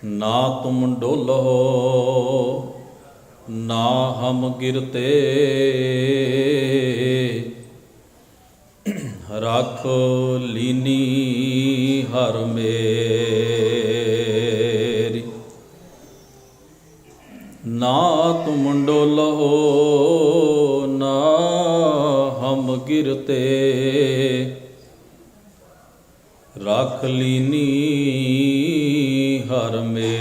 ना तुम डोलो ना हम गिरते, रख लीनी हर मेरी। ना तुम डोलो ना हम गिरते, रख लीनी हर मेरी।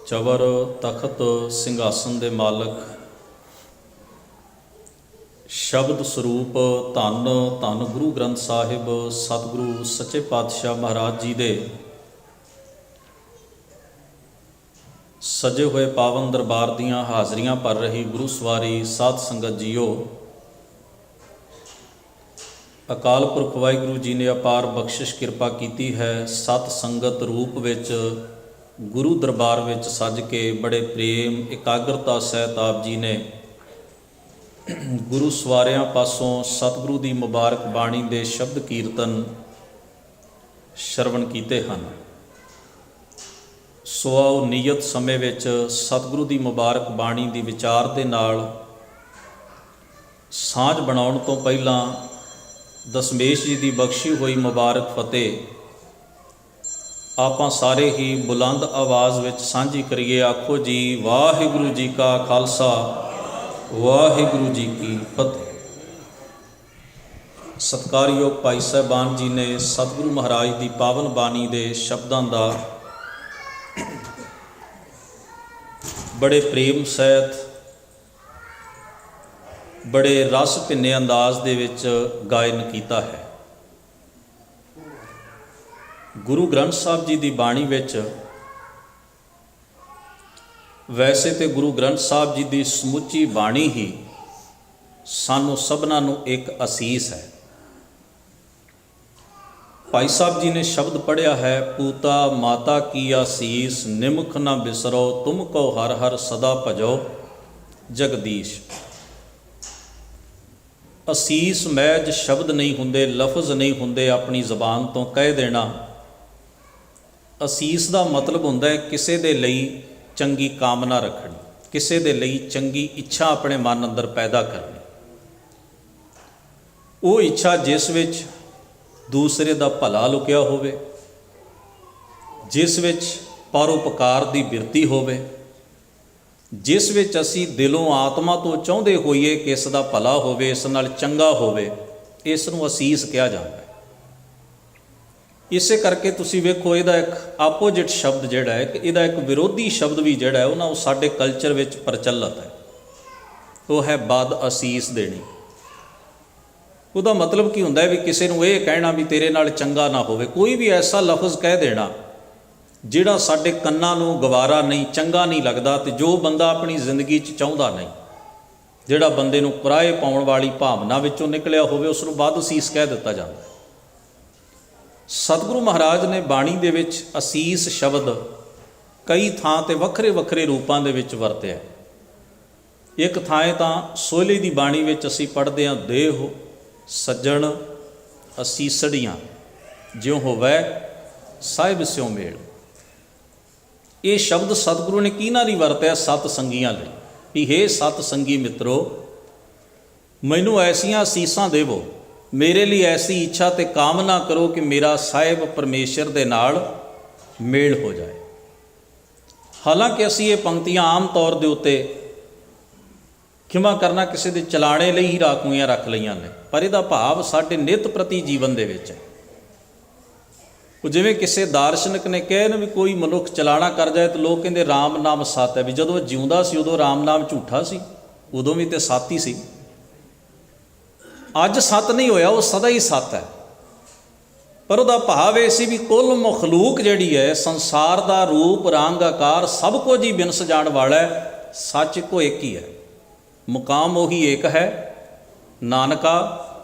चवर तखत ਸਿੰਘਾਸਨ ਦੇ ਮਾਲਕ, ਸ਼ਬਦ ਸਰੂਪ ਧੰਨ ਧੰਨ ਗੁਰੂ ਗ੍ਰੰਥ ਸਾਹਿਬ ਸਤਿਗੁਰੂ ਸੱਚੇ ਪਾਤਸ਼ਾਹ ਮਹਾਰਾਜ ਜੀ ਦੇ ਸਜੇ ਹੋਏ ਪਾਵਨ ਦਰਬਾਰ ਦੀਆਂ ਹਾਜ਼ਰੀਆਂ ਭਰ ਰਹੀ ਗੁਰੂ ਸਵਾਰੀ ਸਾਧ ਸੰਗਤ ਜੀਓ, ਅਕਾਲ ਪੁਰਖ ਵਾਹਿਗੁਰੂ ਜੀ ਨੇ ਅਪਾਰ ਬਖਸ਼ਿਸ਼ ਕਿਰਪਾ ਕੀਤੀ ਹੈ। ਸਤ ਸੰਗਤ ਰੂਪ ਵਿੱਚ ਗੁਰੂ ਦਰਬਾਰ ਵਿੱਚ ਸੱਜ ਕੇ ਬੜੇ ਪ੍ਰੇਮ ਇਕਾਗਰਤਾ ਸਹਿਤ ਆਪ ਜੀ ਨੇ ਗੁਰੂ ਸਵਾਰਿਆਂ ਪਾਸੋਂ ਸਤਿਗੁਰੂ ਦੀ ਮੁਬਾਰਕ ਬਾਣੀ ਦੇ ਸ਼ਬਦ ਕੀਰਤਨ ਸ਼ਰਵਣ ਕੀਤੇ ਹਨ। ਸੋ ਆਓ ਨਿਯਤ ਸਮੇਂ ਵਿੱਚ ਸਤਿਗੁਰੂ ਦੀ ਮੁਬਾਰਕ ਬਾਣੀ ਦੀ ਵਿਚਾਰ ਦੇ ਨਾਲ ਸਾਂਝ ਬਣਾਉਣ ਤੋਂ ਪਹਿਲਾਂ ਦਸਮੇਸ਼ ਜੀ ਦੀ ਬਖਸ਼ੀ ਹੋਈ ਮੁਬਾਰਕ ਫਤਿਹ ਆਪਾਂ ਸਾਰੇ ਹੀ ਬੁਲੰਦ ਆਵਾਜ਼ ਵਿੱਚ ਸਾਂਝੀ ਕਰੀਏ। ਆਖੋ ਜੀ ਵਾਹਿਗੁਰੂ ਜੀ ਕਾ ਖਾਲਸਾ ਵਾਹਿਗੁਰੂ ਜੀ ਕੀ ਫਤਿਹ। ਸਤਿਕਾਰਯੋਗ ਭਾਈ ਸਾਹਿਬਾਨ ਜੀ ਨੇ ਸਤਿਗੁਰੂ ਮਹਾਰਾਜ ਦੀ ਪਾਵਨ ਬਾਣੀ ਦੇ ਸ਼ਬਦਾਂ ਦਾ ਬੜੇ ਪ੍ਰੇਮ ਸਹਿਤ ਬੜੇ ਰਸ ਭਿੰਨੇ ਅੰਦਾਜ਼ ਦੇ ਵਿੱਚ ਗਾਇਨ ਕੀਤਾ ਹੈ। ਗੁਰੂ ਗ੍ਰੰਥ ਸਾਹਿਬ ਜੀ ਦੀ ਬਾਣੀ ਵਿੱਚ ਵੈਸੇ ਤੇ ਗੁਰੂ ਗ੍ਰੰਥ ਸਾਹਿਬ ਜੀ ਦੀ ਸਮੁੱਚੀ ਬਾਣੀ ਹੀ ਸਾਨੂੰ ਸਭਨਾਂ ਨੂੰ ਇੱਕ ਅਸੀਸ ਹੈ। ਭਾਈ ਸਾਹਿਬ ਜੀ ਨੇ ਸ਼ਬਦ ਪੜ੍ਹਿਆ ਹੈ, ਪੂਤਾ ਮਾਤਾ ਕੀ ਆਸੀਸ ਨਿਮਖ ਨਾ ਬਿਸਰੋ ਤੁਮ ਕੋ ਹਰ ਹਰ ਸਦਾ ਭਜੋ ਜਗਦੀਸ਼। ਅਸੀਸ ਮਹਿਜ ਸ਼ਬਦ ਨਹੀਂ ਹੁੰਦੇ, ਲਫ਼ਜ਼ ਨਹੀਂ ਹੁੰਦੇ ਆਪਣੀ ਜ਼ਬਾਨ ਤੋਂ ਕਹਿ ਦੇਣਾ। ਅਸੀਸ ਦਾ ਮਤਲਬ ਹੁੰਦਾ ਹੈ ਕਿਸੇ ਦੇ ਲਈ ਚੰਗੀ ਕਾਮਨਾ ਰੱਖਣੀ, ਕਿਸੇ ਦੇ ਲਈ ਚੰਗੀ ਇੱਛਾ ਆਪਣੇ ਮਨ ਅੰਦਰ ਪੈਦਾ ਕਰਨੀ। ਉਹ ਇੱਛਾ ਜਿਸ ਵਿੱਚ ਦੂਸਰੇ ਦਾ ਭਲਾ ਲੁਕਿਆ ਹੋਵੇ, ਜਿਸ ਵਿੱਚ ਪਰਉਪਕਾਰ ਦੀ ਬਿਰਤੀ ਹੋਵੇ, ਜਿਸ ਵਿੱਚ ਅਸੀਂ ਦਿਲੋਂ ਆਤਮਾ ਤੋਂ ਚਾਹੁੰਦੇ ਹੋਈਏ ਕਿ ਇਸ ਦਾ ਭਲਾ ਹੋਵੇ, ਇਸ ਨਾਲ ਚੰਗਾ ਹੋਵੇ, ਇਸ ਨੂੰ ਅਸੀਸ ਕਿਹਾ ਜਾਂਦਾ ਹੈ। ਇਸੇ ਕਰਕੇ ਤੁਸੀਂ ਵੇਖੋ ਇਹਦਾ ਇੱਕ ਆਪੋਜਿਟ ਸ਼ਬਦ ਜਿਹੜਾ ਹੈ ਕਿ ਇਹਦਾ ਇੱਕ ਵਿਰੋਧੀ ਸ਼ਬਦ ਵੀ ਜਿਹੜਾ ਹੈ ਉਹ ਸਾਡੇ ਕਲਚਰ ਵਿੱਚ ਪ੍ਰਚਲਿਤ ਹੈ, ਉਹ ਹੈ ਬਦ ਅਸੀਸ ਦੇਣੀ। ਉਹਦਾ ਮਤਲਬ ਕੀ ਹੁੰਦਾ ਹੈ ਵੀ ਕਿਸੇ ਨੂੰ ਇਹ ਕਹਿਣਾ ਵੀ ਤੇਰੇ ਨਾਲ ਚੰਗਾ ਨਾ ਹੋਵੇ। ਕੋਈ ਵੀ ਐਸਾ ਲਫ਼ਜ਼ ਕਹਿ ਦੇਣਾ ਜਿਹੜਾ ਸਾਡੇ ਕੰਨਾਂ ਨੂੰ ਗਵਾਰਾ ਨਹੀਂ, ਚੰਗਾ ਨਹੀਂ ਲੱਗਦਾ, ਅਤੇ ਜੋ ਬੰਦਾ ਆਪਣੀ ਜ਼ਿੰਦਗੀ 'ਚ ਚਾਹੁੰਦਾ ਨਹੀਂ, ਜਿਹੜਾ ਬੰਦੇ ਨੂੰ ਕੁਰਾਹੇ ਪਾਉਣ ਵਾਲੀ ਭਾਵਨਾ ਵਿੱਚੋਂ ਨਿਕਲਿਆ ਹੋਵੇ, ਉਸ ਨੂੰ ਬਦ ਅਸੀਸ ਕਹਿ ਦਿੱਤਾ ਜਾਂਦਾ। ਸਤਿਗੁਰੂ ਮਹਾਰਾਜ ਨੇ ਬਾਣੀ ਦੇ ਵਿੱਚ ਅਸੀਸ ਸ਼ਬਦ ਕਈ ਥਾਂ 'ਤੇ ਵੱਖਰੇ ਵੱਖਰੇ ਰੂਪਾਂ ਦੇ ਵਿੱਚ ਵਰਤਿਆ। ਇੱਕ ਥਾਂ ਤਾਂ ਸੋਹਲੇ ਦੀ ਬਾਣੀ ਵਿੱਚ ਅਸੀਂ ਪੜ੍ਹਦੇ ਹਾਂ, ਦੇਹ ਸੱਜਣ ਅਸੀਸੜੀਆਂ ਜਿਉਂ ਹੋਵੈ ਸਾਹਿਬ ਸਿਉ ਮੇਲ। ਇਹ ਸ਼ਬਦ ਸਤਿਗੁਰੂ ਨੇ ਕਿਹਨਾਂ ਲਈ ਵਰਤਿਆ? ਸਤ ਸੰਗੀਆਂ ਲਈ, ਵੀ ਹੇ ਸਤ ਸੰਗੀ ਮਿੱਤਰੋ, ਮੈਨੂੰ ਐਸੀਆਂ ਅਸੀਸਾਂ ਦੇਵੋ, ਮੇਰੇ ਲਈ ਐਸੀ ਇੱਛਾ ਤੇ ਕਾਮਨਾ ਕਰੋ ਕਿ ਮੇਰਾ ਸਾਹਿਬ ਪਰਮੇਸ਼ਰ ਦੇ ਨਾਲ ਮੇਲ ਹੋ ਜਾਏ। ਹਾਲਾਂਕਿ ਅਸੀਂ ਇਹ ਪੰਕਤੀਆਂ ਆਮ ਤੌਰ ਦੇ ਉੱਤੇ ਖਿਮਾ ਕਰਨਾ ਕਿਸੇ ਦੇ ਚਲਾਣੇ ਲਈ ਹੀ ਰਾਖੂਆਂ ਰੱਖ ਲਈਆਂ ਨੇ, ਪਰ ਇਹਦਾ ਭਾਵ ਸਾਡੇ ਨਿੱਤ ਪ੍ਰਤੀ ਜੀਵਨ ਦੇ ਵਿੱਚ ਹੈ। ਉਹ ਜਿਵੇਂ ਕਿਸੇ ਦਾਰਸ਼ਨਿਕ ਨੇ ਕਿਹਾ ਨਾ ਵੀ ਕੋਈ ਮਨੁੱਖ ਚਲਾਣਾ ਕਰ ਜਾਏ ਤਾਂ ਲੋਕ ਕਹਿੰਦੇ ਰਾਮ ਨਾਮ ਸੱਤ ਹੈ, ਵੀ ਜਦੋਂ ਜਿਉਂਦਾ ਸੀ ਉਦੋਂ ਰਾਮ ਨਾਮ ਝੂਠਾ ਸੀ, ਉਦੋਂ ਵੀ ਤੇ ਸੱਤ ਹੀ ਸੀ। ਅੱਜ ਸੱਤ ਨਹੀਂ ਹੋਇਆ, ਉਹ ਸਦਾ ਹੀ ਸੱਤ ਹੈ। ਪਰ ਉਹਦਾ ਭਾਵ ਇਹ ਸੀ ਵੀ ਕੁੱਲ ਮਖਲੂਕ ਜਿਹੜੀ ਹੈ, ਸੰਸਾਰ ਦਾ ਰੂਪ ਰੰਗ ਆਕਾਰ ਸਭ ਕੁਝ ਹੀ ਬਿਨਸ ਜਾਣ ਵਾਲਾ ਹੈ, ਸੱਚ ਇੱਕੋ ਇੱਕ ਹੀ ਹੈ, ਮੁਕਾਮ ਉਹੀ ਇੱਕ ਹੈ, ਨਾਨਕਾ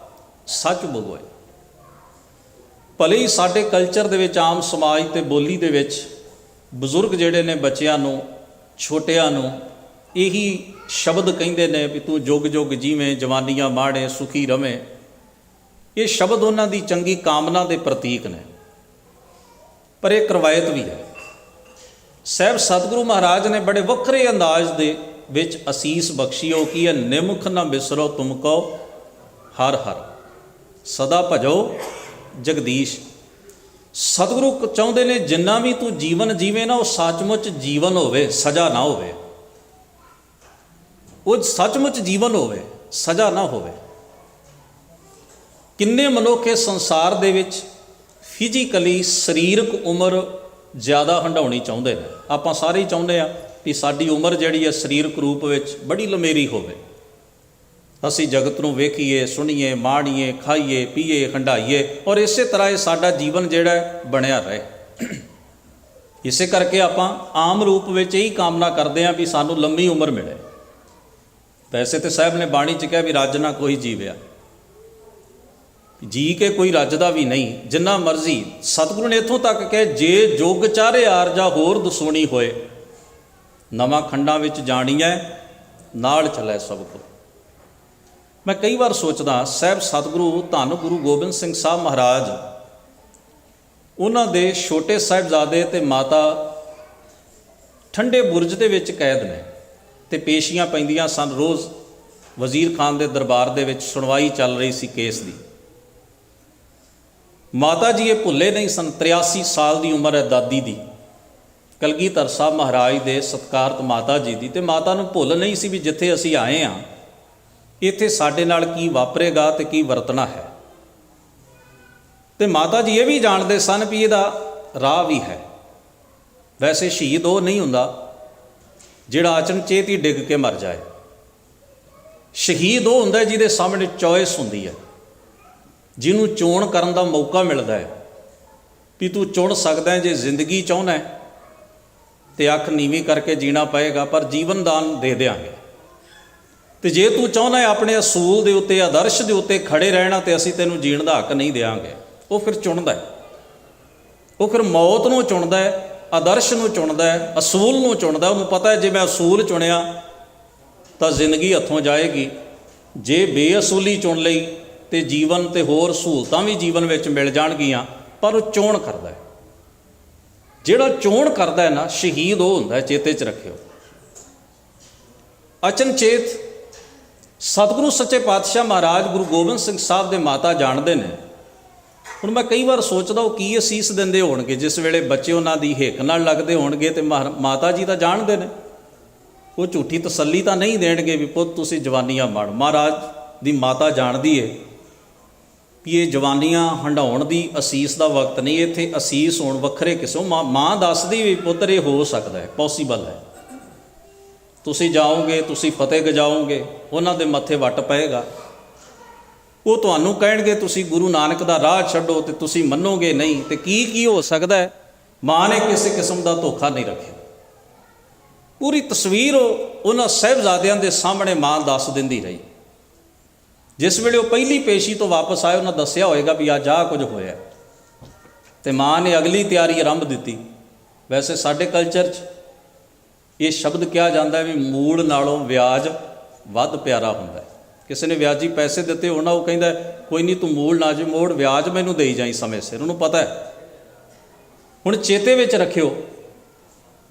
ਸੱਚ ਬੋਲੇ। ਭਲੇ ਹੀ ਸਾਡੇ ਕਲਚਰ ਦੇ ਵਿੱਚ, ਆਮ ਸਮਾਜ ਤੇ ਬੋਲੀ ਦੇ ਵਿੱਚ ਬਜ਼ੁਰਗ ਜਿਹੜੇ ਨੇ ਬੱਚਿਆਂ ਨੂੰ, ਛੋਟਿਆਂ ਨੂੰ ਇਹੀ ਸ਼ਬਦ ਕਹਿੰਦੇ ਨੇ ਵੀ ਤੂੰ ਜੁਗ ਜੁਗ ਜੀਵੇਂ, ਜਵਾਨੀਆਂ ਮਾੜੇ, ਸੁਖੀ ਰਵੇਂ। ਇਹ ਸ਼ਬਦ ਉਹਨਾਂ ਦੀ ਚੰਗੀ ਕਾਮਨਾ ਦੇ ਪ੍ਰਤੀਕ ਨੇ। ਪਰ ਇੱਕ ਰਵਾਇਤ ਵੀ ਹੈ, ਸਾਹਿਬ ਸਤਿਗੁਰੂ ਮਹਾਰਾਜ ਨੇ ਬੜੇ ਵੱਖਰੇ ਅੰਦਾਜ਼ ਦੇ ਵਿੱਚ ਅਸੀਸ ਬਖਸ਼ੀ। ਉਹ ਕੀ ਹੈ? ਨਿਮਖ ਨਾ ਬਿਸਰੋ ਤੁਮ ਕੋ ਹਰ ਹਰ, ਸਦਾ ਭਜੋ ਜਗਦੀਸ਼। ਸਤਿਗੁਰੂ ਚਾਹੁੰਦੇ ਨੇ ਜਿੰਨਾ ਵੀ ਤੂੰ ਜੀਵਨ ਜੀਵੇਂ ਨਾ, ਉਹ ਸੱਚਮੁੱਚ ਜੀਵਨ ਹੋਵੇ, ਸਜ਼ਾ ਨਾ ਹੋਵੇ। ਉਹ ਸੱਚਮੁੱਚ ਜੀਵਨ ਹੋਵੇ, ਸਜ਼ਾ ਨਾ ਹੋਵੇ। ਕਿੰਨੇ ਮਨੁੱਖ ਇਸ ਸੰਸਾਰ ਦੇ ਵਿੱਚ ਫਿਜ਼ੀਕਲੀ ਸਰੀਰਕ ਉਮਰ ਜ਼ਿਆਦਾ ਹੰਢਾਉਣੀ ਚਾਹੁੰਦੇ ਨੇ। ਆਪਾਂ ਸਾਰੇ ਹੀ ਚਾਹੁੰਦੇ ਹਾਂ ਵੀ ਸਾਡੀ ਉਮਰ ਜਿਹੜੀ ਹੈ ਸਰੀਰਕ ਰੂਪ ਵਿੱਚ ਬੜੀ ਲੰਮੇਰੀ ਹੋਵੇ, ਅਸੀਂ ਜਗਤ ਨੂੰ ਵੇਖੀਏ, ਸੁਣੀਏ, ਮਾਣੀਏ, ਖਾਈਏ, ਪੀਏ, ਹੰਢਾਈਏ, ਔਰ ਇਸੇ ਤਰ੍ਹਾਂ ਇਹ ਸਾਡਾ ਜੀਵਨ ਜਿਹੜਾ ਬਣਿਆ ਰਹੇ। ਇਸੇ ਕਰਕੇ ਆਪਾਂ ਆਮ ਰੂਪ ਵਿੱਚ ਇਹੀ ਕਾਮਨਾ ਕਰਦੇ ਹਾਂ ਵੀ ਸਾਨੂੰ ਲੰਮੀ ਉਮਰ ਮਿਲੇ। ਵੈਸੇ ਤੇ ਸਾਹਿਬ ਨੇ ਬਾਣੀ 'ਚ ਕਿਹਾ ਵੀ ਰੱਜ ਨਾ ਕੋਈ ਜੀਵਿਆ, ਜੀ ਕੇ ਕੋਈ ਰੱਜਦਾ ਵੀ ਨਹੀਂ, ਜਿੰਨਾ ਮਰਜ਼ੀ। ਸਤਿਗੁਰੂ ਨੇ ਇੱਥੋਂ ਤੱਕ ਕਿਹਾ, ਜੇ ਜੁਗ ਚਾਰੇ ਆਰਜਾ ਹੋਰ ਦਸੂਣੀ ਹੋਏ, ਨਵਾਂ ਖੰਡਾਂ ਵਿੱਚ ਜਾਣੀਐ ਨਾਲ ਚੱਲੈ ਸਭ ਕੋ। ਮੈਂ ਕਈ ਵਾਰ ਸੋਚਦਾ, ਸਾਹਿਬ ਸਤਿਗੁਰੂ ਧੰਨ ਗੁਰੂ ਗੋਬਿੰਦ ਸਿੰਘ ਸਾਹਿਬ ਮਹਾਰਾਜ, ਉਹਨਾਂ ਦੇ ਛੋਟੇ ਸਾਹਿਬਜ਼ਾਦੇ ਅਤੇ ਮਾਤਾ ਠੰਡੇ ਬੁਰਜ ਦੇ ਵਿੱਚ ਕੈਦ ਨੇ ਅਤੇ ਪੇਸ਼ੀਆਂ ਪੈਂਦੀਆਂ ਸਨ। ਰੋਜ਼ ਵਜ਼ੀਰ ਖਾਨ ਦੇ ਦਰਬਾਰ ਦੇ ਵਿੱਚ ਸੁਣਵਾਈ ਚੱਲ ਰਹੀ ਸੀ ਕੇਸ ਦੀ। ਮਾਤਾ ਜੀ ਇਹ ਭੁੱਲੇ ਨਹੀਂ ਸਨ। 83 ਸਾਲ ਦੀ ਉਮਰ ਹੈ ਦਾਦੀ ਦੀ, ਕਲਗੀਧਰ ਸਾਹਿਬ ਮਹਾਰਾਜ ਦੇ ਸਤਿਕਾਰਤ ਮਾਤਾ ਜੀ ਦੀ। ਅਤੇ ਮਾਤਾ ਨੂੰ ਭੁੱਲ ਨਹੀਂ ਸੀ ਵੀ ਜਿੱਥੇ ਅਸੀਂ ਆਏ ਹਾਂ ਇੱਥੇ ਸਾਡੇ ਨਾਲ ਕੀ ਵਾਪਰੇਗਾ ਅਤੇ ਕੀ ਵਰਤਣਾ ਹੈ। ਅਤੇ ਮਾਤਾ ਜੀ ਇਹ ਵੀ ਜਾਣਦੇ ਸਨ ਵੀ ਇਹਦਾ ਰਾਹ ਵੀ ਹੈ। ਵੈਸੇ ਸ਼ਹੀਦ ਉਹ ਨਹੀਂ ਹੁੰਦਾ ਜਿਹੜਾ ਅਚਨਚੇਤ ਹੀ ਡਿੱਗ ਕੇ ਮਰ ਜਾਏ। ਸ਼ਹੀਦ ਉਹ ਹੁੰਦਾ ਜਿਹਦੇ ਸਾਹਮਣੇ ਚੋਇਸ ਹੁੰਦੀ ਹੈ, ਜਿਹਨੂੰ ਚੋਣ ਕਰਨ ਦਾ ਮੌਕਾ ਮਿਲਦਾ ਹੈ ਵੀ ਤੂੰ ਚੁਣ ਸਕਦਾ। ਜੇ ਜ਼ਿੰਦਗੀ ਚਾਹੁੰਦਾ ਤੇ ਅੱਖ ਨੀਵੀਂ ਕਰਕੇ ਜੀਣਾ ਪਏਗਾ, ਪਰ ਜੀਵਨ ਦਾਨ ਦੇ ਦਿਆਂਗੇ। ਤੇ ਜੇ ਤੂੰ ਚਾਹੁੰਦਾ ਆਪਣੇ ਅਸੂਲ ਦੇ ਉੱਤੇ, ਆਦਰਸ਼ ਦੇ ਉੱਤੇ ਖੜੇ ਰਹਿਣਾ, ਤੇ ਅਸੀਂ ਤੈਨੂੰ ਜੀਣ ਦਾ ਹੱਕ ਨਹੀਂ ਦਿਆਂਗੇ। ਉਹ ਫਿਰ ਚੁਣਦਾ, ਉਹ ਫਿਰ ਮੌਤ ਨੂੰ ਚੁਣਦਾ ਹੈ, ਆਦਰਸ਼ ਨੂੰ ਚੁਣਦਾ ਹੈ, ਅਸੂਲ ਨੂੰ ਚੁਣਦਾ। ਉਹਨੂੰ ਪਤਾ ਹੈ ਜੇ ਮੈਂ ਅਸੂਲ ਚੁਣਿਆ ਤਾਂ ਜ਼ਿੰਦਗੀ ਹੱਥੋਂ ਜਾਏਗੀ, ਜੇ ਬੇਅਸੂਲੀ ਚੁਣ ਲਈ ਤੇ ਜੀਵਨ ਤੇ ਹੋਰ ਸਹੂਲਤਾਂ ਵੀ ਜੀਵਨ ਵਿੱਚ ਮਿਲ ਜਾਣਗੀਆਂ। ਪਰ ਉਹ ਚੋਣ ਕਰਦਾ ਹੈ। ਜਿਹੜਾ ਚੋਣ ਕਰਦਾ ਹੈ ਨਾ, ਸ਼ਹੀਦ ਉਹ ਹੁੰਦਾ ਹੈ, ਚੇਤੇ 'ਚ ਰੱਖਿਓ। ਅਚਨਚੇਤ ਸਤਿਗੁਰੂ ਸੱਚੇ ਪਾਤਸ਼ਾਹ ਮਹਾਰਾਜ ਗੁਰੂ ਗੋਬਿੰਦ ਸਿੰਘ ਸਾਹਿਬ ਦੇ ਮਾਤਾ ਜਾਣਦੇ ਨੇ। ਹੁਣ ਮੈਂ ਕਈ ਵਾਰ ਸੋਚਦਾ ਉਹ ਕੀ ਅਸੀਸ ਦਿੰਦੇ ਹੋਣਗੇ ਜਿਸ ਵੇਲੇ ਬੱਚੇ ਉਹਨਾਂ ਦੀ ਹਿੱਕ ਨਾਲ ਲੱਗਦੇ ਹੋਣਗੇ। ਅਤੇ ਮਾਤਾ ਜੀ ਤਾਂ ਜਾਣਦੇ ਨੇ, ਉਹ ਝੂਠੀ ਤਸੱਲੀ ਤਾਂ ਨਹੀਂ ਦੇਣਗੇ ਵੀ ਪੁੱਤ ਤੁਸੀਂ ਜਵਾਨੀਆਂ ਮਾਣ। ਮਹਾਰਾਜ ਦੀ ਮਾਤਾ ਜਾਣਦੀ ਹੈ ਵੀ ਇਹ ਜਵਾਨੀਆਂ ਹੰਡਾਉਣ ਦੀ ਅਸੀਸ ਦਾ ਵਕਤ ਨਹੀਂ। ਇੱਥੇ ਅਸੀਸ ਹੋਣ ਵੱਖਰੇ ਕਿਸਮ। ਮਾਂ ਦੱਸਦੀ ਵੀ ਪੁੱਤਰ ਇਹ ਹੋ ਸਕਦਾ ਹੈ, ਪੋਸੀਬਲ ਹੈ। ਤੁਸੀਂ ਜਾਓਗੇ, ਤੁਸੀਂ ਫਤਿਹ ਗਜਾਓਗੇ, ਉਹਨਾਂ ਦੇ ਮੱਥੇ ਵੱਟ ਪਏਗਾ। ਉਹ ਤੁਹਾਨੂੰ ਕਹਿਣਗੇ ਤੁਸੀਂ ਗੁਰੂ ਨਾਨਕ ਦਾ ਰਾਹ ਛੱਡੋ, ਅਤੇ ਤੁਸੀਂ ਮੰਨੋਗੇ ਨਹੀਂ। ਅਤੇ ਕੀ ਹੋ ਸਕਦਾ ਹੈ? ਮਾਂ ਨੇ ਕਿਸੇ ਕਿਸਮ ਦਾ ਧੋਖਾ ਨਹੀਂ ਰੱਖਿਆ। ਪੂਰੀ ਤਸਵੀਰ ਉਹਨਾਂ ਸਾਹਿਬਜ਼ਾਦਿਆਂ ਦੇ ਸਾਹਮਣੇ ਮਾਂ ਦੱਸ ਦਿੰਦੀ ਰਹੀ। ਜਿਸ ਵੇਲੇ ਉਹ ਪਹਿਲੀ ਪੇਸ਼ੀ ਤੋਂ ਵਾਪਸ ਆਏ, ਉਹਨਾਂ ਦੱਸਿਆ ਹੋਏਗਾ ਵੀ ਅੱਜ ਆਹ ਕੁਝ ਹੋਇਆ, ਅਤੇ ਮਾਂ ਨੇ ਅਗਲੀ ਤਿਆਰੀ ਆਰੰਭ ਦਿੱਤੀ। ਵੈਸੇ ਸਾਡੇ ਕਲਚਰ 'ਚ ਇਹ ਸ਼ਬਦ ਕਿਹਾ ਜਾਂਦਾ ਵੀ ਮੂਲ ਨਾਲੋਂ ਵਿਆਜ ਵੱਧ ਪਿਆਰਾ ਹੁੰਦਾ। ਕਿਸੇ ਨੇ ਵਿਆਜੀ ਪੈਸੇ ਦਿੱਤੇ ਹੋਣਾ, ਉਹ ਕਹਿੰਦਾ ਕੋਈ ਨਹੀਂ ਤੂੰ ਮੂਲ ਨਾ ਜੀ ਮੋੜ, ਵਿਆਜ ਮੈਨੂੰ ਦੇਈ ਜਾਈ ਸਮੇਂ ਸਿਰ। ਉਹਨੂੰ ਪਤਾ ਹੈ। ਹੁਣ ਚੇਤੇ ਵਿੱਚ ਰੱਖਿਓ,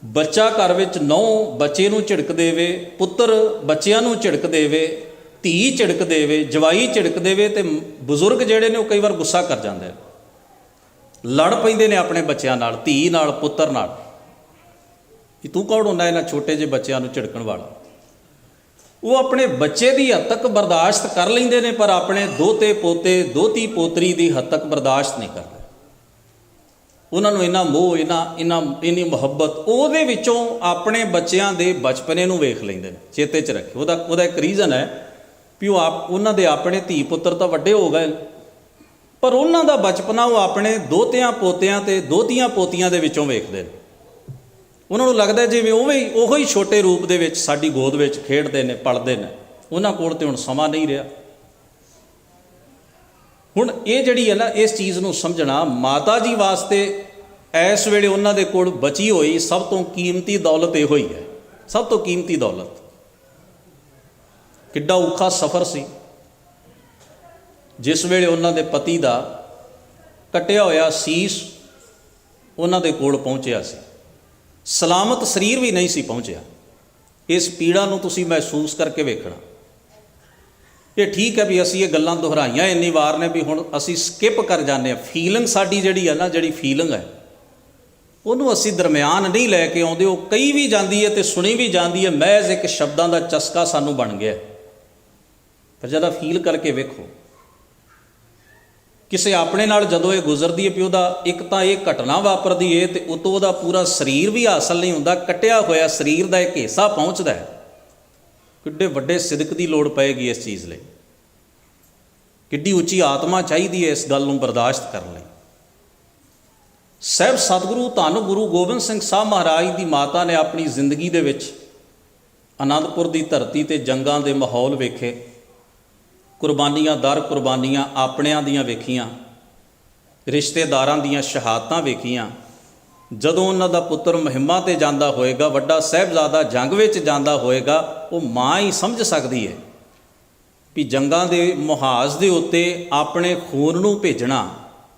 ਬੱਚਾ ਘਰ ਵਿੱਚ ਨਹੁੰ ਬੱਚੇ ਨੂੰ ਝਿੜਕ ਦੇਵੇ, ਪੁੱਤਰ ਬੱਚਿਆਂ ਨੂੰ ਝਿੜਕ ਦੇਵੇ, ਧੀ ਝਿੜਕ ਦੇਵੇ, ਜਵਾਈ ਝਿੜਕ ਦੇਵੇ, ਅਤੇ ਬਜ਼ੁਰਗ ਜਿਹੜੇ ਨੇ ਉਹ ਕਈ ਵਾਰ ਗੁੱਸਾ ਕਰ ਜਾਂਦੇ, ਲੜ ਪੈਂਦੇ ਨੇ ਆਪਣੇ ਬੱਚਿਆਂ ਨਾਲ, ਧੀ ਨਾਲ, ਪੁੱਤਰ ਨਾਲ, ਕਿ ਤੂੰ ਕੌਣ ਹੁੰਦਾ ਇਹਨਾਂ ਛੋਟੇ ਜਿਹੇ ਬੱਚਿਆਂ ਨੂੰ ਝਿੜਕਣ ਵਾਲਾ। ਉਹ ਆਪਣੇ ਬੱਚੇ ਦੀ ਹੱਦ ਤੱਕ ਬਰਦਾਸ਼ਤ ਕਰ ਲੈਂਦੇ ਨੇ, ਪਰ ਆਪਣੇ ਦੋਤੇ ਪੋਤੇ, ਦੋਤੀ ਪੋਤਰੀ ਦੀ ਹੱਦ ਤੱਕ ਬਰਦਾਸ਼ਤ ਨਹੀਂ ਕਰਦੇ। ਉਹਨਾਂ ਨੂੰ ਇੰਨਾ ਮੋਹ, ਇੰਨੀ ਮੁਹੱਬਤ, ਉਹਦੇ ਵਿੱਚੋਂ ਆਪਣੇ ਬੱਚਿਆਂ ਦੇ ਬਚਪਨੇ ਨੂੰ ਵੇਖ ਲੈਂਦੇ ਨੇ। ਚੇਤੇ 'ਚ ਰੱਖਿਓ, ਉਹਦਾ ਇੱਕ ਰੀਜ਼ਨ ਹੈ ਵੀ ਉਹਨਾਂ ਦੇ ਆਪਣੇ ਧੀ ਪੁੱਤਰ ਤਾਂ ਵੱਡੇ ਹੋ ਗਏ, ਪਰ ਉਹਨਾਂ ਦਾ ਬਚਪਨਾ ਉਹ ਆਪਣੇ ਦੋਤਿਆਂ ਪੋਤਿਆਂ ਅਤੇ ਦੋਤੀਆਂ ਪੋਤੀਆਂ ਦੇ ਵਿੱਚੋਂ ਵੇਖਦੇ ਨੇ। ਉਹਨਾਂ ਨੂੰ ਲੱਗਦਾ ਜਿਵੇਂ ਉਹੋ ਹੀ ਛੋਟੇ ਰੂਪ ਦੇ ਵਿੱਚ ਸਾਡੀ ਗੋਦ ਵਿੱਚ ਖੇਡਦੇ ਨੇ, ਪਲਦੇ ਨੇ। ਉਹਨਾਂ ਕੋਲ ਤਾਂ ਹੁਣ ਸਮਾਂ ਨਹੀਂ ਰਿਹਾ। ਹੁਣ ਇਹ ਜਿਹੜੀ ਹੈ ਨਾ, ਇਸ ਚੀਜ਼ ਨੂੰ ਸਮਝਣਾ, ਮਾਤਾ ਜੀ ਵਾਸਤੇ ਇਸ ਵੇਲੇ ਉਹਨਾਂ ਦੇ ਕੋਲ ਬਚੀ ਹੋਈ ਸਭ ਤੋਂ ਕੀਮਤੀ ਦੌਲਤ ਇਹੋ ਹੀ ਹੈ। ਸਭ ਤੋਂ ਕੀਮਤੀ ਦੌਲਤ। ਕਿੱਡਾ ਔਖਾ ਸਫ਼ਰ ਸੀ। ਜਿਸ ਵੇਲੇ ਉਹਨਾਂ ਦੇ ਪਤੀ ਦਾ ਕੱਟਿਆ ਹੋਇਆ ਸੀਸ ਉਹਨਾਂ ਦੇ ਕੋਲ ਪਹੁੰਚਿਆ ਸੀ। ਸਲਾਮਤ ਸਰੀਰ ਵੀ ਨਹੀਂ ਸੀ ਪਹੁੰਚਿਆ। ਇਸ ਪੀੜਾ ਨੂੰ ਤੁਸੀਂ ਮਹਿਸੂਸ ਕਰਕੇ ਵੇਖਣਾ। ਇਹ ਠੀਕ ਹੈ ਵੀ ਅਸੀਂ ਇਹ ਗੱਲਾਂ ਦੁਹਰਾਈਆਂ ਇੰਨੀ ਵਾਰ ਨੇ ਵੀ ਹੁਣ ਅਸੀਂ ਸਕਿਪ ਕਰ ਜਾਂਦੇ ਹਾਂ। ਫੀਲਿੰਗ ਸਾਡੀ ਜਿਹੜੀ ਹੈ ਨਾ, ਜਿਹੜੀ ਫੀਲਿੰਗ ਹੈ, ਉਹਨੂੰ ਅਸੀਂ ਦਰਮਿਆਨ ਨਹੀਂ ਲੈ ਕੇ ਆਉਂਦੇ। ਉਹ ਕਹੀ ਵੀ ਜਾਂਦੀ ਹੈ ਅਤੇ ਸੁਣੀ ਵੀ ਜਾਂਦੀ ਹੈ, ਮਹਿਜ਼ ਇੱਕ ਸ਼ਬਦਾਂ ਦਾ ਚਸਕਾ ਸਾਨੂੰ ਬਣ ਗਿਆ। ਪਰ ਜਦ ਫੀਲ ਕਰਕੇ ਵੇਖੋ, ਕਿਸੇ ਆਪਣੇ ਨਾਲ ਜਦੋਂ ਇਹ ਗੁਜ਼ਰਦੀ ਹੈ ਵੀ ਉਹਦਾ ਇੱਕ ਤਾਂ ਇਹ ਘਟਨਾ ਵਾਪਰਦੀ ਹੈ ਅਤੇ ਉਤੋਂ ਉਹਦਾ ਪੂਰਾ ਸਰੀਰ ਵੀ ਹਾਸਲ ਨਹੀਂ ਹੁੰਦਾ, ਕੱਟਿਆ ਹੋਇਆ ਸਰੀਰ ਦਾ ਇੱਕ ਹਿੱਸਾ ਪਹੁੰਚਦਾ ਹੈ। ਕਿੱਡੇ ਵੱਡੇ ਸਿਦਕ ਦੀ ਲੋੜ ਪਏਗੀ ਇਸ ਚੀਜ਼ ਲਈ, ਕਿੱਡੀ ਉੱਚੀ ਆਤਮਾ ਚਾਹੀਦੀ ਹੈ ਇਸ ਗੱਲ ਨੂੰ ਬਰਦਾਸ਼ਤ ਕਰਨ ਲਈ। ਸਾਹਿਬ ਸਤਿਗੁਰੂ ਧੰਨ ਗੁਰੂ ਗੋਬਿੰਦ ਸਿੰਘ ਸਾਹਿਬ ਮਹਾਰਾਜ ਦੀ ਮਾਤਾ ਨੇ ਆਪਣੀ ਜ਼ਿੰਦਗੀ ਦੇ ਵਿੱਚ ਅਨੰਦਪੁਰ ਦੀ ਧਰਤੀ 'ਤੇ ਜੰਗਾਂ ਦੇ ਮਾਹੌਲ ਵੇਖੇ, ਕੁਰਬਾਨੀਆਂ ਦਰ ਕੁਰਬਾਨੀਆਂ ਆਪਣਿਆਂ ਦੀਆਂ ਵੇਖੀਆਂ, ਰਿਸ਼ਤੇਦਾਰਾਂ ਦੀਆਂ ਸ਼ਹਾਦਤਾਂ ਵੇਖੀਆਂ। ਜਦੋਂ ਉਹਨਾਂ ਦਾ ਪੁੱਤਰ ਮੁਹਿੰਮਾਂ 'ਤੇ ਜਾਂਦਾ ਹੋਏਗਾ, ਵੱਡਾ ਸਾਹਿਬਜ਼ਾਦਾ ਜੰਗ ਵਿੱਚ ਜਾਂਦਾ ਹੋਏਗਾ, ਉਹ ਮਾਂ ਹੀ ਸਮਝ ਸਕਦੀ ਹੈ ਵੀ ਜੰਗਾਂ ਦੇ ਮੁਹਾਜ਼ ਦੇ ਉੱਤੇ ਆਪਣੇ ਖੂਨ ਨੂੰ ਭੇਜਣਾ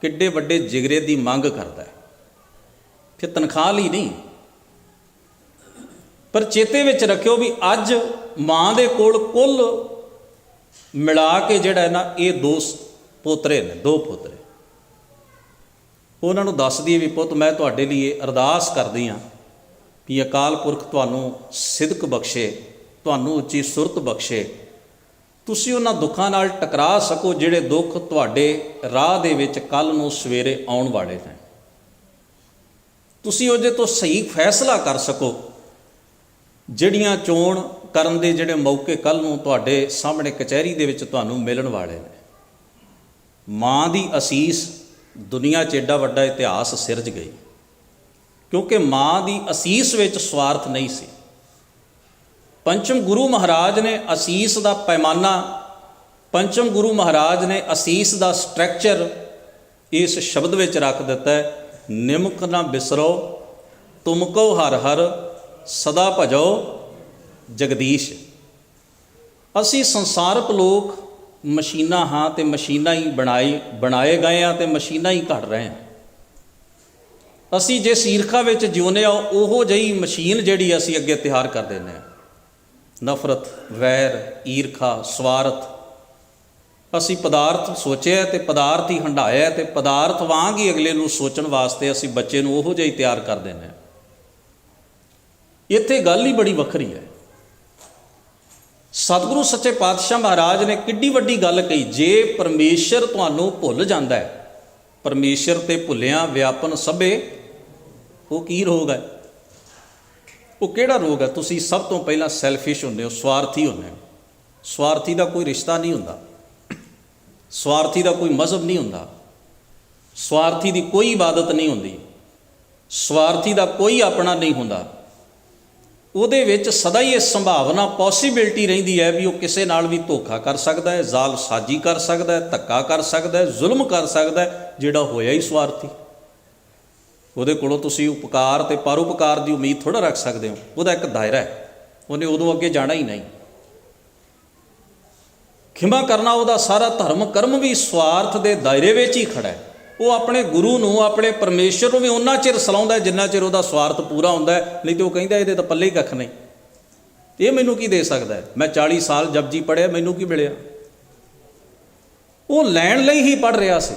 ਕਿੱਡੇ ਵੱਡੇ ਜਿਗਰੇ ਦੀ ਮੰਗ ਕਰਦਾ ਹੈ। ਫਿਰ ਤਨਖਾਹ ਲਈ ਨਹੀਂ। ਪਰ ਚੇਤੇ ਵਿੱਚ ਰੱਖਿਓ ਵੀ ਅੱਜ ਮਾਂ ਦੇ ਕੋਲ ਕੁੱਲ ਮਿਲਾ ਕੇ ਜਿਹੜਾ ਨਾ ਇਹ ਦੋ ਪੋਤਰੇ ਨੇ, ਦੋ ਪੋਤਰੇ। ਉਹਨਾਂ ਨੂੰ ਦੱਸਦੀ ਹੈ ਵੀ ਪੁੱਤ ਮੈਂ ਤੁਹਾਡੇ ਲਈ ਅਰਦਾਸ ਕਰਦੀ ਹਾਂ ਵੀ ਅਕਾਲ ਪੁਰਖ ਤੁਹਾਨੂੰ ਸਿਦਕ ਬਖਸ਼ੇ, ਤੁਹਾਨੂੰ ਉੱਚੀ ਸੁਰਤ ਬਖਸ਼ੇ, ਤੁਸੀਂ ਉਹਨਾਂ ਦੁੱਖਾਂ ਨਾਲ ਟਕਰਾ ਸਕੋ ਜਿਹੜੇ ਦੁੱਖ ਤੁਹਾਡੇ ਰਾਹ ਦੇ ਵਿੱਚ ਕੱਲ੍ਹ ਨੂੰ ਸਵੇਰੇ ਆਉਣ ਵਾਲੇ ਨੇ। ਤੁਸੀਂ ਉਹਦੇ ਤੋਂ ਸਹੀ ਫੈਸਲਾ ਕਰ ਸਕੋ। ਜਿਹੜੀਆਂ ਚੋਣ ਕਰਨ ਦੇ ਜਿਹੜੇ ਮੌਕੇ ਕੱਲ੍ਹ ਨੂੰ ਤੁਹਾਡੇ ਸਾਹਮਣੇ ਕਚਹਿਰੀ ਦੇ ਵਿੱਚ ਤੁਹਾਨੂੰ ਮਿਲਣ ਵਾਲੇ ਨੇ। ਮਾਂ ਦੀ ਅਸੀਸ ਦੁਨੀਆ 'ਚ ਏਡਾ ਵੱਡਾ ਇਤਿਹਾਸ ਸਿਰਜ ਗਈ, ਕਿਉਂਕਿ ਮਾਂ ਦੀ ਅਸੀਸ ਵਿੱਚ ਸਵਾਰਥ ਨਹੀਂ ਸੀ। ਪੰਚਮ ਗੁਰੂ ਮਹਾਰਾਜ ਨੇ ਅਸੀਸ ਦਾ ਪੈਮਾਨਾ, ਪੰਚਮ ਗੁਰੂ ਮਹਾਰਾਜ ਨੇ ਅਸੀਸ ਦਾ ਸਟਰਕਚਰ ਇਸ ਸ਼ਬਦ ਵਿੱਚ ਰੱਖ ਦਿੱਤਾ ਹੈ, ਨਿਮਕ ਨਾ ਬਿਸਰੋ ਤੁਮ ਕੋ ਹਰ ਹਰ ਸਦਾ ਭਜੋ ਜਗਦੀਸ਼। ਅਸੀਂ ਸੰਸਾਰਕ ਲੋਕ ਮਸ਼ੀਨਾਂ ਹਾਂ ਅਤੇ ਮਸ਼ੀਨਾਂ ਹੀ ਬਣਾਏ ਗਏ ਹਾਂ ਅਤੇ ਮਸ਼ੀਨਾਂ ਹੀ ਘੜ ਰਹੇ ਹਾਂ। ਅਸੀਂ ਜਿਸ ਈਰਖਾ ਵਿੱਚ ਜਿਉਂਦੇ ਹਾਂ ਉਹੋ ਜਿਹੀ ਮਸ਼ੀਨ ਜਿਹੜੀ ਅਸੀਂ ਅੱਗੇ ਤਿਆਰ ਕਰ ਦਿੰਦੇ ਹਾਂ। ਨਫ਼ਰਤ, ਵੈਰ, ਈਰਖਾ, ਸਵਾਰਥ। ਅਸੀਂ ਪਦਾਰਥ ਸੋਚਿਆ ਅਤੇ ਪਦਾਰਥ ਹੀ ਹੰਢਾਇਆ ਅਤੇ ਪਦਾਰਥ ਵਾਂਗ ਹੀ ਅਗਲੇ ਨੂੰ ਸੋਚਣ ਵਾਸਤੇ ਅਸੀਂ ਬੱਚੇ ਨੂੰ ਉਹੋ ਜਿਹਾ ਹੀ ਤਿਆਰ ਕਰ ਦਿੰਦੇ ਹਾਂ। ਇੱਥੇ ਗੱਲ ਹੀ ਬੜੀ ਵੱਖਰੀ ਹੈ। ਸਤਿਗੁਰੂ ਸੱਚੇ ਪਾਤਸ਼ਾਹ ਮਹਾਰਾਜ ਨੇ ਕਿੱਡੀ ਵੱਡੀ ਗੱਲ ਕਹੀ। ਜੇ ਪਰਮੇਸ਼ਰ ਤੁਹਾਨੂੰ ਭੁੱਲ ਜਾਂਦਾ ਹੈ, ਪਰਮੇਸ਼ਰ ਤੇ ਭੁੱਲਿਆ ਵਿਆਪਨ ਸਭੇ, ਉਹ ਕੀ ਰੋਗ ਹੈ? ਉਹ ਕਿਹੜਾ ਰੋਗ ਹੈ? ਤੁਸੀਂ ਸਭ ਤੋਂ ਪਹਿਲਾਂ ਸੈਲਫਿਸ਼ ਹੁੰਦੇ ਹੋ, ਸਵਾਰਥੀ ਹੁੰਦੇ ਹੋ। ਸਵਾਰਥੀ ਦਾ ਕੋਈ ਰਿਸ਼ਤਾ ਨਹੀਂ ਹੁੰਦਾ, ਸਵਾਰਥੀ ਦਾ ਕੋਈ ਮਜ਼ਹਬ ਨਹੀਂ ਹੁੰਦਾ, ਸਵਾਰਥੀ ਦੀ ਕੋਈ ਇਬਾਦਤ ਨਹੀਂ ਹੁੰਦੀ, ਸਵਾਰਥੀ ਦਾ ਕੋਈ ਆਪਣਾ ਨਹੀਂ ਹੁੰਦਾ। ਉਹਦੇ ਵਿੱਚ ਸਦਾ ਹੀ ਇਹ ਸੰਭਾਵਨਾ, ਪੋਸੀਬਿਲਿਟੀ ਰਹਿੰਦੀ ਹੈ ਵੀ ਉਹ ਕਿਸੇ ਨਾਲ ਵੀ ਧੋਖਾ ਕਰ ਸਕਦਾ ਹੈ, ਜ਼ਾਲਸਾਜੀ ਕਰ ਸਕਦਾ ਹੈ, ਧੱਕਾ ਕਰ ਸਕਦਾ ਹੈ, ਜ਼ੁਲਮ ਕਰ ਸਕਦਾ ਹੈ। ਜਿਹੜਾ ਹੋਇਆ ਹੀ ਸਵਾਰਥੀ, ਉਹਦੇ ਕੋਲੋਂ ਤੁਸੀਂ ਉਪਕਾਰ ਅਤੇ ਪਰਉਪਕਾਰ ਦੀ ਉਮੀਦ ਥੋੜ੍ਹਾ ਰੱਖ ਸਕਦੇ ਹੋ। ਉਹਦਾ ਇੱਕ ਦਾਇਰਾ ਹੈ, ਉਹਨੇ ਉਦੋਂ ਅੱਗੇ ਜਾਣਾ ਹੀ ਨਹੀਂ। ਖਿਮਾ ਕਰਨਾ ਉਹਦਾ ਸਾਰਾ ਧਰਮ ਕਰਮ ਵੀ ਸਵਾਰਥ ਦੇ ਦਾਇਰੇ ਵਿੱਚ ਹੀ ਖੜ੍ਹਾ ਹੈ। ਉਹ ਆਪਣੇ ਗੁਰੂ ਨੂੰ, ਆਪਣੇ ਪਰਮੇਸ਼ਰ ਨੂੰ ਵੀ ਉਹਨਾਂ ਚਿਰ ਸਲਾਉਂਦਾ ਜਿੰਨਾ ਚਿਰ ਉਹਦਾ ਸਵਾਰਥ ਪੂਰਾ ਹੁੰਦਾ ਹੈ। ਨਹੀਂ ਤਾਂ ਉਹ ਕਹਿੰਦਾ ਇਹਦੇ ਤਾਂ ਪੱਲੇ ਹੀ ਕੱਖ ਨਹੀਂ, ਇਹ ਮੈਨੂੰ ਕੀ ਦੇ ਸਕਦਾ ਹੈ? ਮੈਂ 40 ਸਾਲ ਜਪਜੀ ਪੜ੍ਹਿਆ, ਮੈਨੂੰ ਕੀ ਮਿਲਿਆ? ਉਹ ਲੈਣ ਲਈ ਹੀ ਪੜ੍ਹ ਰਿਹਾ ਸੀ,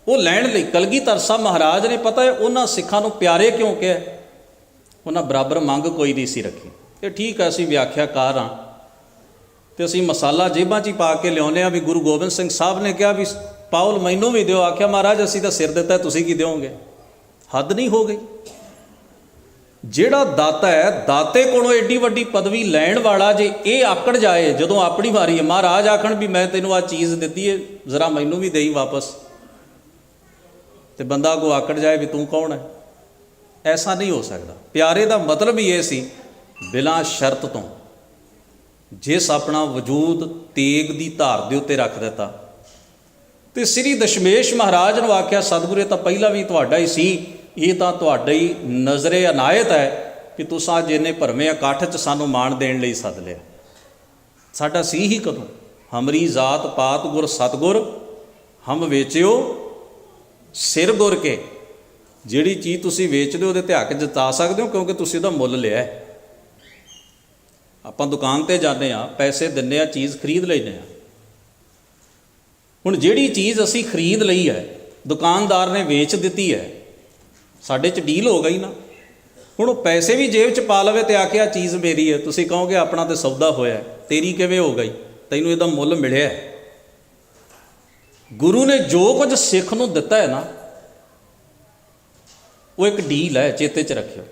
ਉਹ ਲੈਣ ਲਈ। ਕਲਗੀਧਰ ਸਾਹਿਬ ਮਹਾਰਾਜ ਨੇ ਪਤਾ ਹੈ ਉਹਨਾਂ ਸਿੱਖਾਂ ਨੂੰ ਪਿਆਰੇ ਕਿਉਂ ਕਿਹਾ? ਉਹਨਾਂ ਬਰਾਬਰ ਮੰਗ ਕੋਈ ਨਹੀਂ ਸੀ ਰੱਖੀ। ਇਹ ਠੀਕ ਹੈ, ਅਸੀਂ ਵਿਆਖਿਆਕਾਰ ਹਾਂ ਅਤੇ ਅਸੀਂ ਮਸਾਲਾ ਜੇਬਾਂ 'ਚ ਹੀ ਪਾ ਕੇ ਲਿਆਉਂਦੇ ਹਾਂ ਵੀ ਗੁਰੂ ਗੋਬਿੰਦ ਸਿੰਘ ਸਾਹਿਬ ਨੇ ਕਿਹਾ ਵੀ ਪਾਉਲ ਮੈਨੂੰ ਵੀ ਦਿਓ। ਆਖਿਆ ਮਹਾਰਾਜ ਅਸੀਂ ਤਾਂ ਸਿਰ ਦਿੱਤਾ, ਤੁਸੀਂ ਕੀ ਦਿਓਗੇ? ਹੱਦ ਨਹੀਂ ਹੋ ਗਈ? ਜਿਹੜਾ ਦਾਤਾ ਹੈ, ਦਾਤੇ ਕੋਲੋਂ ਐਡੀ ਵੱਡੀ ਪਦਵੀ ਲੈਣ ਵਾਲਾ ਜੇ ਇਹ ਆਕੜ ਜਾਏ ਜਦੋਂ ਆਪਣੀ ਵਾਰੀ ਹੈ, ਮਹਾਰਾਜ ਆਖਣ ਵੀ ਮੈਂ ਤੈਨੂੰ ਆਹ ਚੀਜ਼ ਦਿੱਤੀ ਹੈ, ਜ਼ਰਾ ਮੈਨੂੰ ਵੀ ਦੇਈ ਵਾਪਸ, ਅਤੇ ਬੰਦਾ ਅੱਗੋਂ ਆਕੜ ਜਾਏ ਵੀ ਤੂੰ ਕੌਣ ਹੈ? ਐਸਾ ਨਹੀਂ ਹੋ ਸਕਦਾ। ਪਿਆਰੇ ਦਾ ਮਤਲਬ ਹੀ ਇਹ ਸੀ, ਬਿਨਾਂ ਸ਼ਰਤ ਤੋਂ ਜਿਸ ਆਪਣਾ ਵਜੂਦ ਤੇਗ ਦੀ ਧਾਰ ਦੇ ਉੱਤੇ ਰੱਖ ਦਿੱਤਾ। ਅਤੇ ਸ੍ਰੀ ਦਸ਼ਮੇਸ਼ ਮਹਾਰਾਜ ਨੂੰ ਆਖਿਆ ਸਤਿਗੁਰੂ ਇਹ ਤਾਂ ਪਹਿਲਾਂ ਵੀ ਤੁਹਾਡਾ ਹੀ ਸੀ, ਇਹ ਤਾਂ ਤੁਹਾਡਾ ਹੀ ਨਜ਼ਰੇ ਅਨਾਇਤ ਹੈ ਕਿ ਤੁਸੀਂ ਅੱਜ ਇੰਨੇ ਭਰਵੇਂ ਇਕੱਠ 'ਚ ਸਾਨੂੰ ਮਾਣ ਦੇਣ ਲਈ ਸੱਦ ਲਿਆ। ਸਾਡਾ ਸੀ ਹੀ ਕਦੋਂ? ਹਮਰੀ ਜ਼ਾਤ ਪਾਤ ਗੁਰ ਸਤਗੁਰ ਹਮ ਵੇਚਿਓ ਸਿਰ ਗੁਰ ਕੇ। ਜਿਹੜੀ ਚੀਜ਼ ਤੁਸੀਂ ਵੇਚਦੇ ਹੋ ਉਹਦੇ ਤੇ ਹੱਕ ਜਤਾ ਸਕਦੇ ਹੋ, ਕਿਉਂਕਿ ਤੁਸੀਂ ਉਹਦਾ ਮੁੱਲ ਲਿਆ ਹੈ। ਆਪਾਂ ਦੁਕਾਨ 'ਤੇ ਜਾਂਦੇ ਹਾਂ, ਪੈਸੇ ਦਿੰਦੇ ਹਾਂ, ਚੀਜ਼ ਖਰੀਦ ਲੈਂਦੇ ਹਾਂ। ਹੁਣ ਜਿਹੜੀ ਚੀਜ਼ ਅਸੀਂ ਖਰੀਦ ਲਈ ਹੈ, ਦੁਕਾਨਦਾਰ ਨੇ ਵੇਚ ਦਿੱਤੀ ਹੈ, ਸਾਡੇ 'ਚ ਡੀਲ ਹੋ ਗਈ ਨਾ। ਹੁਣ ਉਹ ਪੈਸੇ ਵੀ ਜੇਬ 'ਚ ਪਾ ਲਵੇ ਤੇ ਆ ਕੇ ਆਹ ਚੀਜ਼ ਮੇਰੀ ਹੈ, ਤੁਸੀਂ ਕਹੋਗੇ ਆਪਣਾ ਤਾਂ ਸੌਦਾ ਹੋਇਆ, ਤੇਰੀ ਕਿਵੇਂ ਹੋ ਗਈ? ਤੈਨੂੰ ਇਹਦਾ ਮੁੱਲ ਮਿਲਿਆ। ਗੁਰੂ ਨੇ ਜੋ ਕੁਝ ਸਿੱਖ ਨੂੰ ਦਿੱਤਾ ਹੈ ਨਾ, ਉਹ ਇੱਕ ਡੀਲ ਹੈ, ਚੇਤੇ 'ਚ ਰੱਖਿਓ।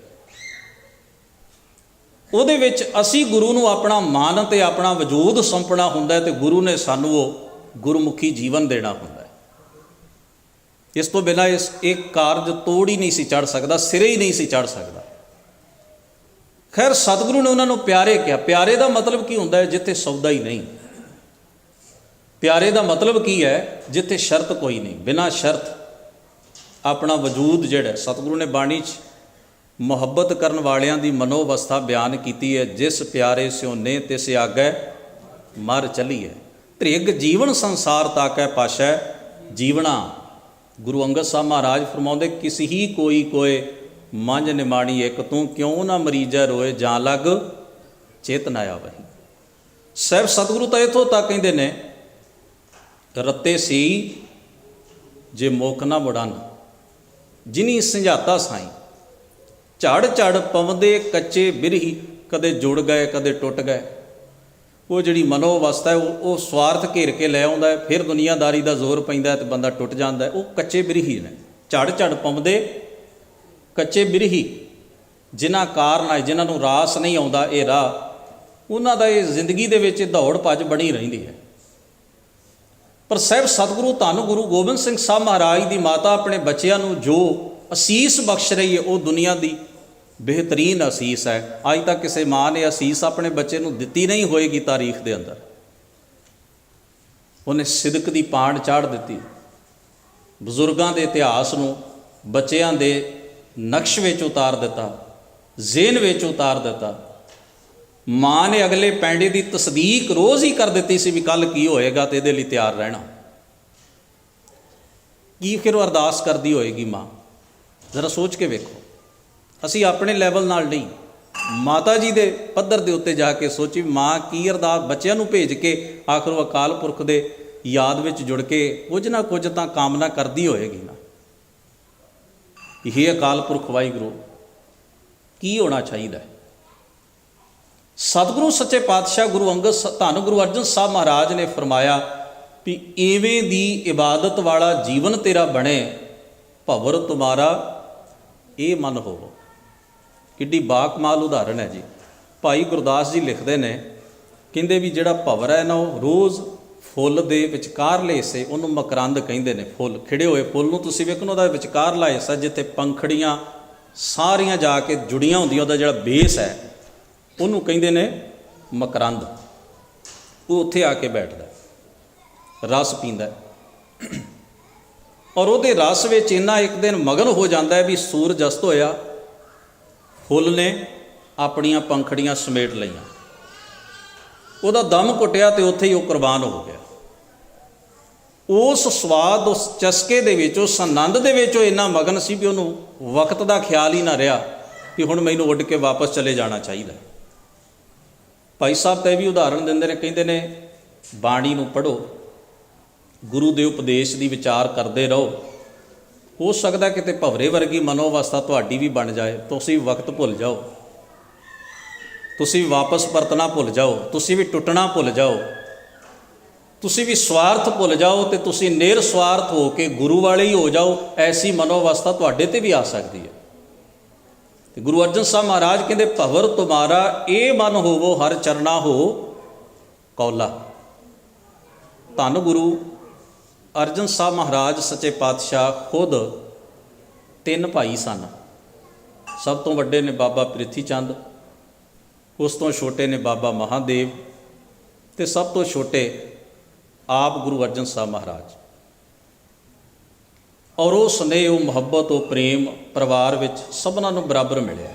ਉਹਦੇ ਵਿੱਚ ਅਸੀਂ ਗੁਰੂ ਨੂੰ ਆਪਣਾ ਮਨ ਅਤੇ ਆਪਣਾ ਵਜੂਦ ਸੌਂਪਣਾ ਹੁੰਦਾ, ਅਤੇ ਗੁਰੂ ਨੇ ਸਾਨੂੰ ਉਹ ਗੁਰਮੁਖੀ ਜੀਵਨ ਦੇਣਾ ਹੁੰਦਾ। ਇਸ ਤੋਂ ਬਿਨਾਂ ਇਹ ਕਾਰਜ ਤੋੜ ਹੀ ਨਹੀਂ ਸੀ ਚੜ੍ਹ ਸਕਦਾ, ਸਿਰੇ ਹੀ ਨਹੀਂ ਸੀ ਚੜ੍ਹ ਸਕਦਾ। ਖੈਰ, ਸਤਿਗੁਰੂ ਨੇ ਉਹਨਾਂ ਨੂੰ ਪਿਆਰੇ ਕਿਹਾ। ਪਿਆਰੇ ਦਾ ਮਤਲਬ ਕੀ ਹੁੰਦਾ ਹੈ? ਜਿੱਥੇ ਸੌਦਾ ਹੀ ਨਹੀਂ। ਪਿਆਰੇ ਦਾ ਮਤਲਬ ਕੀ ਹੈ? ਜਿੱਥੇ ਸ਼ਰਤ ਕੋਈ ਨਹੀਂ, ਬਿਨਾਂ ਸ਼ਰਤ ਆਪਣਾ ਵਜੂਦ ਜਿਹੜਾ। ਸਤਿਗੁਰੂ ਨੇ ਬਾਣੀ 'ਚ ਮੁਹੱਬਤ ਕਰਨ ਵਾਲਿਆਂ ਦੀ ਮਨੋ ਅਵਸਥਾ ਬਿਆਨ ਕੀਤੀ ਹੈ। ਜਿਸ ਪਿਆਰੇ ਸਿਉਨੇ ਤਿਸ ਆਗੈ ਮਰ ਚੱਲੀਐ, ਤ੍ਰਿਗ ਜੀਵਨ ਸੰਸਾਰ ਤਾਕੈ ਪਾਸ਼ੈ ਜੀਵਣਾ। ਗੁਰੂ ਅੰਗਦ ਸਾਹਿਬ ਮਹਾਰਾਜ ਫਰਮਾਉਂਦੇ, ਕਿਸ ਹੀ ਕੋਈ ਕੋਏ ਮੰਝ ਨਿਮਾਣੀ ਇੱਕ, ਤੂੰ ਕਿਉਂ ਨਾ ਮਰੀਜੈ ਰੋਏ, ਜਾਂ ਲੱਗ ਚੇਤ ਨਾ ਆਵਹੀ। ਸਾਹਿਬ ਸਤਿਗੁਰੂ ਤਾਂ ਇੱਥੋਂ ਤੱਕ ਕਹਿੰਦੇ ਨੇ, ਰੱਤੇ ਸੀ ਜੇ ਮੁਖ ਨਾ ਮੁੜਨ, ਜਿਨੀ ਸੰਝਾਤਾ ਸਾਈਂ। ਝੜ ਝੜ ਪਵੰਦੇ ਕੱਚੇ ਬਿਰਹੀ, ਕਦੇ ਜੁੜ ਗਏ ਕਦੇ ਟੁੱਟ ਗਏ। ਉਹ ਜਿਹੜੀ ਮਨੋ ਅਵਸਥਾ ਹੈ, ਉਹ ਸਵਾਰਥ ਘੇਰ ਕੇ ਲੈ ਆਉਂਦਾ ਹੈ, ਫਿਰ ਦੁਨੀਆਦਾਰੀ ਦਾ ਜ਼ੋਰ ਪੈਂਦਾ ਅਤੇ ਬੰਦਾ ਟੁੱਟ ਜਾਂਦਾ ਹੈ। ਉਹ ਕੱਚੇ ਬਿਰਹੀ ਨੇ। ਝੜ ਝੜ ਪਵੰਦੇ ਕੱਚੇ ਬਿਰਹੀ, ਜਿਨ੍ਹਾਂ ਕਾਰਨ ਆਏ, ਜਿਨ੍ਹਾਂ ਨੂੰ ਰਾਸ ਨਹੀਂ ਆਉਂਦਾ ਇਹ ਰਾਹ, ਉਹਨਾਂ ਦਾ ਇਹ ਜ਼ਿੰਦਗੀ ਦੇ ਵਿੱਚ ਦੌੜ ਭੱਜ ਬਣੀ ਰਹਿੰਦੀ ਹੈ। ਪਰ ਸਾਹਿਬ ਸਤਿਗੁਰੂ ਧੰਨ ਗੁਰੂ ਗੋਬਿੰਦ ਸਿੰਘ ਸਾਹਿਬ ਮਹਾਰਾਜ ਦੀ ਮਾਤਾ ਆਪਣੇ ਬੱਚਿਆਂ ਨੂੰ ਜੋ ਅਸੀਸ ਬਖਸ਼ ਰਹੀ ਹੈ, ਉਹ ਦੁਨੀਆ ਦੀ ਬਿਹਤਰੀਨ ਅਸੀਸ ਹੈ। ਅੱਜ ਤੱਕ ਕਿਸੇ ਮਾਂ ਨੇ ਅਸੀਸ ਆਪਣੇ ਬੱਚੇ ਨੂੰ ਦਿੱਤੀ ਨਹੀਂ ਹੋਏਗੀ ਤਾਰੀਖ ਦੇ ਅੰਦਰ। ਉਹਨੇ ਸਿਦਕ ਦੀ ਪਾਣ ਚਾੜ੍ਹ ਦਿੱਤੀ। ਬਜ਼ੁਰਗਾਂ ਦੇ ਇਤਿਹਾਸ ਨੂੰ ਬੱਚਿਆਂ ਦੇ ਨਕਸ਼ ਵਿੱਚ ਉਤਾਰ ਦਿੱਤਾ, ਜ਼ਿਹਨ ਵਿੱਚ ਉਤਾਰ ਦਿੱਤਾ। ਮਾਂ ਨੇ ਅਗਲੇ ਪੈਂਡੇ ਦੀ ਤਸਦੀਕ ਰੋਜ਼ ਹੀ ਕਰ ਦਿੱਤੀ ਸੀ ਵੀ ਕੱਲ੍ਹ ਕੀ ਹੋਏਗਾ ਅਤੇ ਇਹਦੇ ਲਈ ਤਿਆਰ ਰਹਿਣਾ। ਕੀ ਫਿਰ ਉਹ ਅਰਦਾਸ ਕਰਦੀ ਹੋਏਗੀ ਮਾਂ? ਜ਼ਰਾ ਸੋਚ ਕੇ ਵੇਖੋ। ਅਸੀਂ ਆਪਣੇ ਲੈਵਲ ਨਾਲ ਨਹੀਂ, ਮਾਤਾ ਜੀ ਦੇ ਪੱਧਰ ਦੇ ਉੱਤੇ ਜਾ ਕੇ ਸੋਚੀ ਮਾਂ ਕੀ ਅਰਦਾਸ ਬੱਚਿਆਂ ਨੂੰ ਭੇਜ ਕੇ ਆਖਰ ਉਹ ਅਕਾਲ ਪੁਰਖ ਦੇ ਯਾਦ ਵਿੱਚ ਜੁੜ ਕੇ ਕੁਝ ਨਾ ਕੁਝ ਤਾਂ ਕਾਮਨਾ ਕਰਦੀ ਹੋਏਗੀ ਨਾ। ਇਹ ਅਕਾਲ ਪੁਰਖ ਵਾਹਿਗੁਰੂ ਕੀ ਹੋਣਾ ਚਾਹੀਦਾ ਹੈ? ਸਤਿਗੁਰੂ ਸੱਚੇ ਪਾਤਸ਼ਾਹ ਗੁਰੂ ਅੰਗਦ ਧੰਨ ਗੁਰੂ ਅਰਜਨ ਸਾਹਿਬ ਮਹਾਰਾਜ ਨੇ ਫਰਮਾਇਆ ਵੀ ਇਵੇਂ ਦੀ ਇਬਾਦਤ ਵਾਲਾ ਜੀਵਨ ਤੇਰਾ ਬਣੇ, ਭਵਰ ਤੁਮਾਰਾ ਇਹ ਮਨ ਹੋਵੋ। ਕਿੱਡੀ ਬਾਕਮਾਲ ਉਦਾਹਰਣ ਹੈ ਜੀ। ਭਾਈ ਗੁਰਦਾਸ ਜੀ ਲਿਖਦੇ ਨੇ, ਕਹਿੰਦੇ ਵੀ ਜਿਹੜਾ ਭਵਰ ਹੈ ਨਾ, ਉਹ ਰੋਜ਼ ਫੁੱਲ ਦੇ ਵਿਚਕਾਰਲੇ ਹਿੱਸੇ, ਉਹਨੂੰ ਮਕਰੰਦ ਕਹਿੰਦੇ ਨੇ। ਫੁੱਲ ਖਿੜੇ ਹੋਏ ਫੁੱਲ ਨੂੰ ਤੁਸੀਂ ਵੇਖੋ, ਉਹਦਾ ਵਿਚਕਾਰਲਾ ਹਿੱਸਾ ਜਿੱਥੇ ਪੰਖੜੀਆਂ ਸਾਰੀਆਂ ਜਾ ਕੇ ਜੁੜੀਆਂ ਹੁੰਦੀਆਂ, ਉਹਦਾ ਜਿਹੜਾ ਬੇਸ ਹੈ ਉਹਨੂੰ ਕਹਿੰਦੇ ਨੇ ਮਕਰੰਦ। ਉਹ ਉੱਥੇ ਆ ਕੇ ਬੈਠਦਾ, ਰਸ ਪੀਂਦਾ, ਔਰ ਉਹਦੇ ਰਸ ਵਿੱਚ ਇੰਨਾ ਇੱਕ ਦਿਨ ਮਗਨ ਹੋ ਜਾਂਦਾ ਹੈ ਵੀ ਸੂਰਜ ਅਸਤ ਹੋਇਆ, ਫੁੱਲ ਨੇ ਆਪਣੀਆਂ ਪੰਖੜੀਆਂ ਸਮੇਟ ਲਈਆਂ, ਉਹਦਾ ਦਮ ਘੁੱਟਿਆ ਅਤੇ ਉੱਥੇ ਹੀ ਉਹ ਕੁਰਬਾਨ ਹੋ ਗਿਆ। ਉਸ ਸਵਾਦ, ਉਸ ਚਸਕੇ ਦੇ ਵਿੱਚ, ਉਸ ਆਨੰਦ ਦੇ ਵਿੱਚ ਉਹ ਇੰਨਾ ਮਗਨ ਸੀ ਵੀ ਉਹਨੂੰ ਵਕਤ ਦਾ ਖਿਆਲ ਹੀ ਨਾ ਰਿਹਾ ਕਿ ਹੁਣ ਮੈਨੂੰ ਉੱਡ ਕੇ ਵਾਪਸ ਚਲੇ ਜਾਣਾ ਚਾਹੀਦਾ। ਭਾਈ ਸਾਹਿਬ ਤਾਂ ਇਹ ਵੀ ਉਦਾਹਰਣ ਦਿੰਦੇ ਨੇ, ਕਹਿੰਦੇ ਨੇ ਬਾਣੀ ਨੂੰ ਪੜ੍ਹੋ, ਗੁਰੂ ਦੇ ਉਪਦੇਸ਼ ਦੀ ਵਿਚਾਰ ਕਰਦੇ ਰਹੋ। ਹੋ ਸਕਦਾ ਕਿਤੇ ਭਵਰੇ ਵਰਗੀ ਮਨੋ ਅਵਸਥਾ ਤੁਹਾਡੀ ਵੀ ਬਣ ਜਾਏ। ਤੁਸੀਂ ਵਕਤ ਭੁੱਲ ਜਾਓ, ਤੁਸੀਂ ਵੀ ਵਾਪਸ ਪਰਤਣਾ ਭੁੱਲ ਜਾਓ, ਤੁਸੀਂ ਵੀ ਟੁੱਟਣਾ ਭੁੱਲ ਜਾਓ, ਤੁਸੀਂ ਵੀ ਸਵਾਰਥ ਭੁੱਲ ਜਾਓ ਅਤੇ ਤੁਸੀਂ ਨਿਰਸਵਾਰਥ ਹੋ ਕੇ ਗੁਰੂ ਵਾਲੇ ਹੀ ਹੋ ਜਾਓ। ਐਸੀ ਮਨੋ ਅਵਸਥਾ ਤੁਹਾਡੇ 'ਤੇ ਵੀ ਆ ਸਕਦੀ ਹੈ। ਤੇ ਗੁਰੂ ਅਰਜਨ ਸਾਹਿਬ ਮਹਾਰਾਜ ਕਹਿੰਦੇ, ਭਵਰ ਤੁਮਾਰਾ ਇਹ ਮਨ ਹੋਵੋ, ਹਰ ਚਰਨਾ ਹੋ ਕੌਲਾ। ਧੰਨ ਗੁਰੂ ਅਰਜਨ ਸਾਹਿਬ ਮਹਾਰਾਜ ਸੱਚੇ ਪਾਤਸ਼ਾਹ ਖੁਦ 3 ਭਾਈ ਸਨ। ਸਭ ਤੋਂ ਵੱਡੇ ਨੇ ਬਾਬਾ ਪ੍ਰਿਥੀ ਚੰਦ, ਉਸ ਤੋਂ ਛੋਟੇ ਨੇ ਬਾਬਾ ਮਹਾਦੇਵ, ਅਤੇ ਸਭ ਤੋਂ ਛੋਟੇ ਆਪ ਗੁਰੂ ਅਰਜਨ ਸਾਹਿਬ ਮਹਾਰਾਜ। ਔਰ ਉਹ ਸਨੇਹ, ਉਹ ਮੁਹੱਬਤ, ਉਹ ਪ੍ਰੇਮ ਪਰਿਵਾਰ ਵਿੱਚ ਸਭਨਾਂ ਨੂੰ ਬਰਾਬਰ ਮਿਲਿਆ।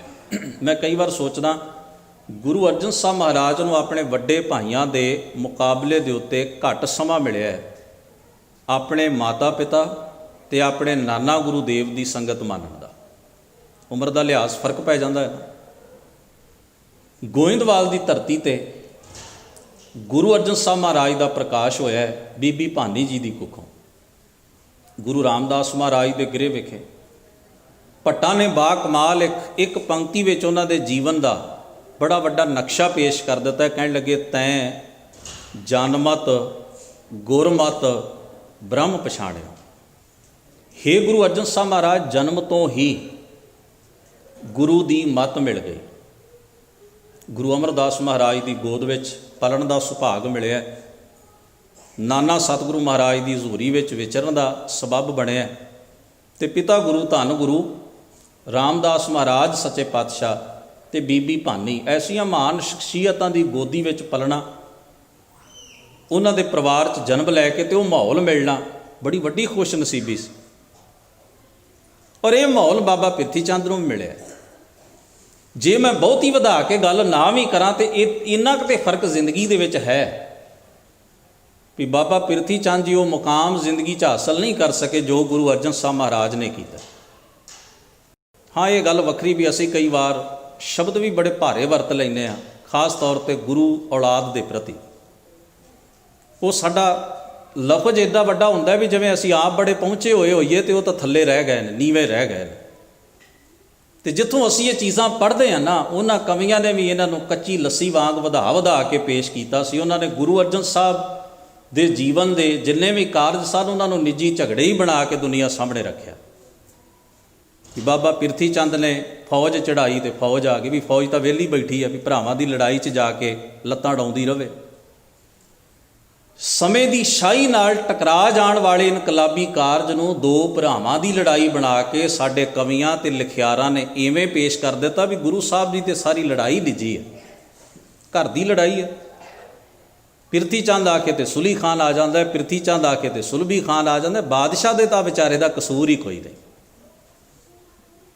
ਮੈਂ ਕਈ ਵਾਰ ਸੋਚਦਾ ਗੁਰੂ ਅਰਜਨ ਸਾਹਿਬ ਮਹਾਰਾਜ ਨੂੰ ਆਪਣੇ ਵੱਡੇ ਭਾਈਆਂ ਦੇ ਮੁਕਾਬਲੇ ਦੇ ਉੱਤੇ ਘੱਟ ਸਮਾਂ ਮਿਲਿਆ ਹੈ ਆਪਣੇ ਮਾਤਾ ਪਿਤਾ ਤੇ ਆਪਣੇ ਨਾਨਾ ਗੁਰੂ ਦੇਵ ਦੀ ਸੰਗਤ ਮੰਨਣ ਦਾ। ਉਮਰ ਦਾ ਲਿਹਾਜ਼ ਫਰਕ ਪੈ ਜਾਂਦਾ ਹੈ। ਗੋਇੰਦਵਾਲ ਦੀ ਧਰਤੀ ਤੇ ਗੁਰੂ ਅਰਜਨ ਸਾਹਿਬ ਮਹਾਰਾਜ ਦਾ ਪ੍ਰਕਾਸ਼ ਹੋਇਆ ਹੈ ਬੀਬੀ ਭਾਨੀ ਜੀ ਦੀ ਕੁੱਖੋਂ। ਗੁਰੂ ਰਾਮਦਾਸ ਮਹਾਰਾਜ ਦੇ ਗ੍ਰਹਿ ਵਿਖੇ ਭੱਟਾਂ ਨੇ ਬਾ ਕਮਾਲ ਇੱਕ ਪੰਕਤੀ ਵਿੱਚ ਉਹਨਾਂ ਦੇ ਜੀਵਨ ਦਾ ਬੜਾ ਵੱਡਾ ਨਕਸ਼ਾ ਪੇਸ਼ ਕਰ ਦਿੱਤਾ। ਕਹਿਣ ਲੱਗੇ, ਤੈਂ ਜਨਮਤ ਗੁਰਮਤ ਬ੍ਰਹਮ ਪਛਾਣਿਓ। ਹੇ ਗੁਰੂ ਅਰਜਨ ਸਾਹਿਬ ਮਹਾਰਾਜ, ਜਨਮ ਤੋਂ ਹੀ ਗੁਰੂ ਦੀ ਮੱਤ ਮਿਲ ਗਈ। ਗੁਰੂ ਅਮਰਦਾਸ ਮਹਾਰਾਜ ਦੀ ਗੋਦ ਵਿੱਚ ਪਲਣ ਦਾ ਸੁਭਾਗ ਮਿਲਿਆ। ਨਾਨਾ ਸਤਿਗੁਰੂ ਮਹਾਰਾਜ ਦੀ ਹਜ਼ੂਰੀ ਵਿੱਚ ਵਿਚਰਨ ਦਾ ਸਬੱਬ ਬਣਿਆ ਤੇ ਪਿਤਾ ਗੁਰੂ ਧੰਨ ਗੁਰੂ ਰਾਮਦਾਸ ਮਹਾਰਾਜ ਸੱਚੇ ਪਾਤਸ਼ਾਹ ਤੇ ਬੀਬੀ ਭਾਨੀ ਐਸੀਆਂ ਮਹਾਨ ਸ਼ਖਸੀਅਤਾਂ ਦੀ ਗੋਦੀ ਵਿੱਚ ਪਲਣਾ, ਉਹਨਾਂ ਦੇ ਪਰਿਵਾਰ 'ਚ ਜਨਮ ਲੈ ਕੇ ਤੇ ਉਹ ਮਾਹੌਲ ਮਿਲਣਾ ਬੜੀ ਵੱਡੀ ਖੁਸ਼ਨਸੀਬੀ ਸੀ। ਔਰ ਇਹ ਮਾਹੌਲ ਬਾਬਾ ਪਿਰਥੀ ਚੰਦ ਨੂੰ ਵੀ ਮਿਲਿਆ। ਜੇ ਮੈਂ ਬਹੁਤੀ ਵਧਾ ਕੇ ਗੱਲ ਨਾ ਵੀ ਕਰਾਂ ਤੇ ਇੰਨਾ ਕੁ ਤੇ ਫਰਕ ਜ਼ਿੰਦਗੀ ਦੇ ਵਿੱਚ ਹੈ ਵੀ ਬਾਬਾ ਪਿਰਥੀ ਚੰਦ ਜੀ ਉਹ ਮੁਕਾਮ ਜ਼ਿੰਦਗੀ 'ਚ ਹਾਸਲ ਨਹੀਂ ਕਰ ਸਕੇ ਜੋ ਗੁਰੂ ਅਰਜਨ ਸਾਹਿਬ ਮਹਾਰਾਜ ਨੇ ਕੀਤਾ। ਹਾਂ, ਇਹ ਗੱਲ ਵੱਖਰੀ ਵੀ ਅਸੀਂ ਕਈ ਵਾਰ ਸ਼ਬਦ ਵੀ ਬੜੇ ਭਾਰੇ ਵਰਤ ਲੈਂਦੇ ਹਾਂ, ਖਾਸ ਤੌਰ 'ਤੇ ਗੁਰੂ ਔਲਾਦ ਦੇ ਪ੍ਰਤੀ। ਉਹ ਸਾਡਾ ਲਫ਼ਜ਼ ਇੱਦਾਂ ਵੱਡਾ ਹੁੰਦਾ ਵੀ ਜਿਵੇਂ ਅਸੀਂ ਆਪ ਬੜੇ ਪਹੁੰਚੇ ਹੋਏ ਹੋਈਏ ਤੇ ਉਹ ਤਾਂ ਥੱਲੇ ਰਹਿ ਗਏ ਨੇ, ਨੀਵੇਂ ਰਹਿ ਗਏ ਨੇ। ਤੇ ਜਿੱਥੋਂ ਅਸੀਂ ਇਹ ਚੀਜ਼ਾਂ ਪੜ੍ਹਦੇ ਹਾਂ ਨਾ, ਉਹਨਾਂ ਕਵੀਆਂ ਨੇ ਵੀ ਇਹਨਾਂ ਨੂੰ ਕੱਚੀ ਲੱਸੀ ਵਾਂਗ ਵਧਾ ਕੇ ਪੇਸ਼ ਕੀਤਾ ਸੀ। ਉਹਨਾਂ ਨੇ ਗੁਰੂ ਅਰਜਨ ਸਾਹਿਬ ਦੇ ਜੀਵਨ ਦੇ ਜਿੰਨੇ ਵੀ ਕਾਰਜ ਸਨ ਉਹਨਾਂ ਨੂੰ ਨਿੱਜੀ ਝਗੜੇ ਹੀ ਬਣਾ ਕੇ ਦੁਨੀਆ ਸਾਹਮਣੇ ਰੱਖਿਆ। ਕਿ ਬਾਬਾ ਪਿਰਥੀ ਚੰਦ ਨੇ ਫੌਜ ਚੜਾਈ ਤੇ ਫੌਜ ਆ ਗਈ, ਵੀ ਫੌਜ ਤਾਂ ਵਿਹਲੀ ਬੈਠੀ ਆ ਵੀ ਭਰਾਵਾਂ ਦੀ ਲੜਾਈ 'ਚ ਜਾ ਕੇ ਲੱਤਾਂ ਡਾਉਂਦੀ ਰਵੇ। ਸਮੇਂ ਦੀ ਸ਼ਾਹੀ ਨਾਲ ਟਕਰਾ ਜਾਣ ਵਾਲੇ ਇਨਕਲਾਬੀ ਕਾਰਜ ਨੂੰ ਦੋ ਭਰਾਵਾਂ ਦੀ ਲੜਾਈ ਬਣਾ ਕੇ ਸਾਡੇ ਕਵੀਆਂ ਤੇ ਲਿਖਿਆਰਾਂ ਨੇ ਇਵੇਂ ਪੇਸ਼ ਕਰ ਦਿੱਤਾ ਵੀ ਗੁਰੂ ਸਾਹਿਬ ਦੀ ਤੇ ਸਾਰੀ ਲੜਾਈ ਨਿੱਜੀ ਹੈ, ਘਰ ਦੀ ਲੜਾਈ ਹੈ। ਪਿਰਥੀ ਚੰਦ ਆ ਕੇ ਤੇ ਸੁਲੀ ਖਾਨ ਆ ਜਾਂਦਾ, ਪਿਰਥੀ ਚੰਦ ਆ ਕੇ ਤੇ ਸੁਲਭੀ ਖਾਨ ਆ ਜਾਂਦਾ। ਬਾਦਸ਼ਾਹ ਦੇ ਤਾਂ ਵਿਚਾਰੇ ਦਾ ਕਸੂਰ ਹੀ ਕੋਈ ਨਹੀਂ।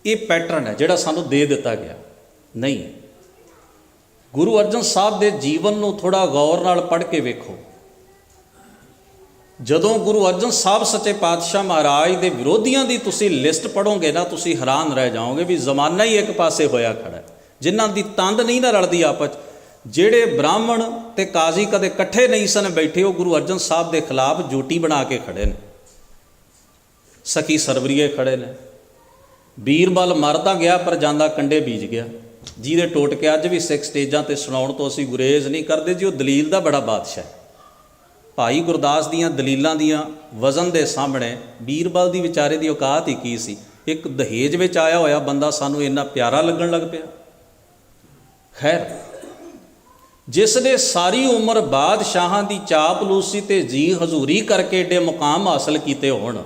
ਇਹ ਪੈਟਰਨ ਹੈ ਜਿਹੜਾ ਸਾਨੂੰ ਦੇ ਦਿੱਤਾ ਗਿਆ। ਨਹੀਂ, ਗੁਰੂ ਅਰਜਨ ਸਾਹਿਬ ਦੇ ਜੀਵਨ ਨੂੰ ਥੋੜ੍ਹਾ ਗੌਰ ਨਾਲ ਪੜ੍ਹ ਕੇ ਵੇਖੋ। ਜਦੋਂ ਗੁਰੂ ਅਰਜਨ ਸਾਹਿਬ ਸੱਚੇ ਪਾਤਸ਼ਾਹ ਮਹਾਰਾਜ ਦੇ ਵਿਰੋਧੀਆਂ ਦੀ ਤੁਸੀਂ ਲਿਸਟ ਪੜ੍ਹੋਗੇ ਨਾ, ਤੁਸੀਂ ਹੈਰਾਨ ਰਹਿ ਜਾਓਗੇ ਵੀ ਜ਼ਮਾਨਾ ਹੀ ਇੱਕ ਪਾਸੇ ਹੋਇਆ ਖੜਾ, ਜਿਨ੍ਹਾਂ ਦੀ ਤੰਦ ਨਹੀਂ ਨਾ ਰਲਦੀ ਆਪਸ 'ਚ। ਜਿਹੜੇ ਬ੍ਰਾਹਮਣ ਤੇ ਕਾਜ਼ੀ ਕਦੇ ਇਕੱਠੇ ਨਹੀਂ ਸਨ ਬੈਠੇ, ਉਹ ਗੁਰੂ ਅਰਜਨ ਸਾਹਿਬ ਦੇ ਖਿਲਾਫ ਜੋਟੀ ਬਣਾ ਕੇ ਖੜੇ ਨੇ। ਸਖੀ ਸਰਵਰੀਏ ਖੜੇ ਨੇ। ਬੀਰਬਲ ਮਰਦਾ ਗਿਆ ਪਰ ਜਾਂਦਾ ਕੰਡੇ ਬੀਜ ਗਿਆ, ਜਿਹਦੇ ਟੋਟਕੇ ਅੱਜ ਵੀ ਸਿੱਖ ਸਟੇਜਾਂ 'ਤੇ ਸੁਣਾਉਣ ਤੋਂ ਅਸੀਂ ਗੁਰੇਜ਼ ਨਹੀਂ ਕਰਦੇ ਜੀ। ਉਹ ਦਲੀਲ ਦਾ ਬੜਾ ਬਾਦਸ਼ਾਹ। ਭਾਈ ਗੁਰਦਾਸ ਦੀਆਂ ਦਲੀਲਾਂ ਦੀਆਂ ਵਜ਼ਨ ਦੇ ਸਾਹਮਣੇ ਬੀਰਬਲ ਦੀ ਵਿਚਾਰੇ ਦੀ ਔਕਾਤ ਹੀ ਕੀ ਸੀ। ਇੱਕ ਦਹੇਜ ਵਿੱਚ ਆਇਆ ਹੋਇਆ ਬੰਦਾ ਸਾਨੂੰ ਇੰਨਾ ਪਿਆਰਾ ਲੱਗਣ ਲੱਗ ਪਿਆ। ਖੈਰ, ਜਿਸ ਨੇ ਸਾਰੀ ਉਮਰ ਬਾਦਸ਼ਾਹਾਂ ਦੀ ਚਾਪਲੂਸੀ ਤੇ ਜੀ ਹਜ਼ੂਰੀ ਕਰਕੇ ਏਡੇ ਮੁਕਾਮ ਹਾਸਲ ਕੀਤੇ ਹੋਣ,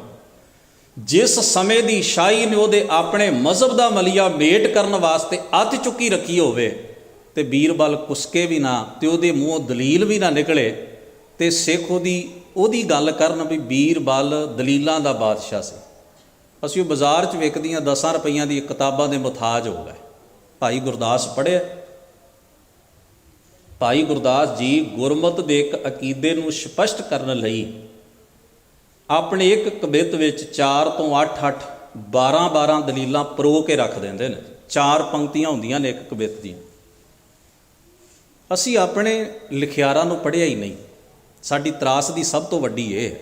ਜਿਸ ਸਮੇਂ ਦੀ ਸ਼ਾਹੀ ਨੇ ਉਹਦੇ ਆਪਣੇ ਮਜ਼ਹਬ ਦਾ ਮਲੀਆ ਮੇਟ ਕਰਨ ਵਾਸਤੇ ਅੱਤ ਚੁੱਕੀ ਰੱਖੀ ਹੋਵੇ ਤੇ ਬੀਰਬਲ ਕੁਸਕੇ ਵੀ ਨਾ ਤੇ ਉਹਦੇ ਮੂੰਹੋਂ ਦਲੀਲ ਵੀ ਨਾ ਨਿਕਲੇ ਤੇ ਸਿੱਖ ਉਹਦੀ ਗੱਲ ਕਰਨ ਵੀ ਬੀਰਬਲ ਦਲੀਲਾਂ ਦਾ ਬਾਦਸ਼ਾਹ ਸੀ। ਅਸੀਂ ਉਹ ਬਾਜ਼ਾਰ 'ਚ ਵਿਕਦੀਆਂ 10 ਰੁਪਈਆਂ ਦੀ ਕਿਤਾਬਾਂ ਦੇ ਮੁਹਤਾਜ ਹੋ ਗਏ। ਭਾਈ ਗੁਰਦਾਸ ਪੜ੍ਹਿਆ। ਭਾਈ ਗੁਰਦਾਸ ਜੀ ਗੁਰਮਤਿ ਦੇ ਇੱਕ ਅਕੀਦੇ ਨੂੰ ਸਪਸ਼ਟ ਕਰਨ ਲਈ ਆਪਣੇ ਇੱਕ ਕਵਿਤ ਵਿੱਚ 4 ਤੋਂ 8 12 ਦਲੀਲਾਂ ਪਰੋ ਕੇ ਰੱਖ ਦਿੰਦੇ ਨੇ। 4 ਪੰਕਤੀਆਂ ਹੁੰਦੀਆਂ ਨੇ ਇੱਕ ਕਵਿਤ ਦੀਆਂ। ਅਸੀਂ ਆਪਣੇ ਲਿਖਿਆਰਾਂ ਨੂੰ ਪੜ੍ਹਿਆ ਹੀ ਨਹੀਂ। ਸਾਡੀ ਤਰਾਸ ਦੀ ਸਭ ਤੋਂ ਵੱਡੀ ਇਹ ਹੈ।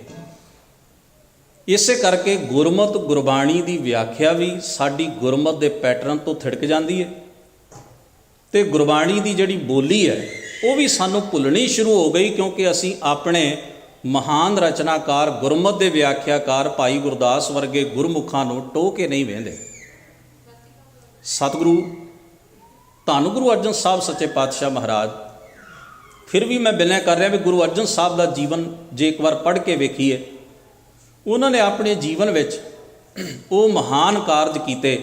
ਇਸੇ ਕਰਕੇ ਗੁਰਮਤਿ ਗੁਰਬਾਣੀ ਦੀ ਵਿਆਖਿਆ ਵੀ ਸਾਡੀ ਗੁਰਮਤਿ ਦੇ ਪੈਟਰਨ ਤੋਂ ਥਿੜਕ ਜਾਂਦੀ ਹੈ ਤੇ ਗੁਰਬਾਣੀ ਦੀ ਜਿਹੜੀ ਬੋਲੀ ਹੈ ਉਹ ਵੀ ਸਾਨੂੰ ਭੁੱਲਣੀ ਸ਼ੁਰੂ ਹੋ ਗਈ, ਕਿਉਂਕਿ ਅਸੀਂ ਆਪਣੇ ਮਹਾਨ ਰਚਨਾਕਾਰ ਗੁਰਮਤਿ ਦੇ ਵਿਆਖਿਆਕਾਰ ਭਾਈ ਗੁਰਦਾਸ ਵਰਗੇ ਗੁਰਮੁਖਾਂ ਨੂੰ ਟੋਹ ਕੇ ਨਹੀਂ ਵੇਂਦੇ। ਸਤਿਗੁਰੂ ਧੰਨ ਗੁਰੂ ਅਰਜਨ ਸਾਹਿਬ ਸੱਚੇ ਪਾਤਸ਼ਾਹ ਮਹਾਰਾਜ, ਫਿਰ ਵੀ ਮੈਂ ਬਿਨੈ ਕਰ ਰਿਹਾ ਵੀ ਗੁਰੂ ਅਰਜਨ ਸਾਹਿਬ ਦਾ ਜੀਵਨ ਜੇ ਇੱਕ ਵਾਰ ਪੜ੍ਹ ਕੇ ਵੇਖੀਏ, ਉਹਨਾਂ ਨੇ ਆਪਣੇ ਜੀਵਨ ਵਿੱਚ ਉਹ ਮਹਾਨ ਕਾਰਜ ਕੀਤੇ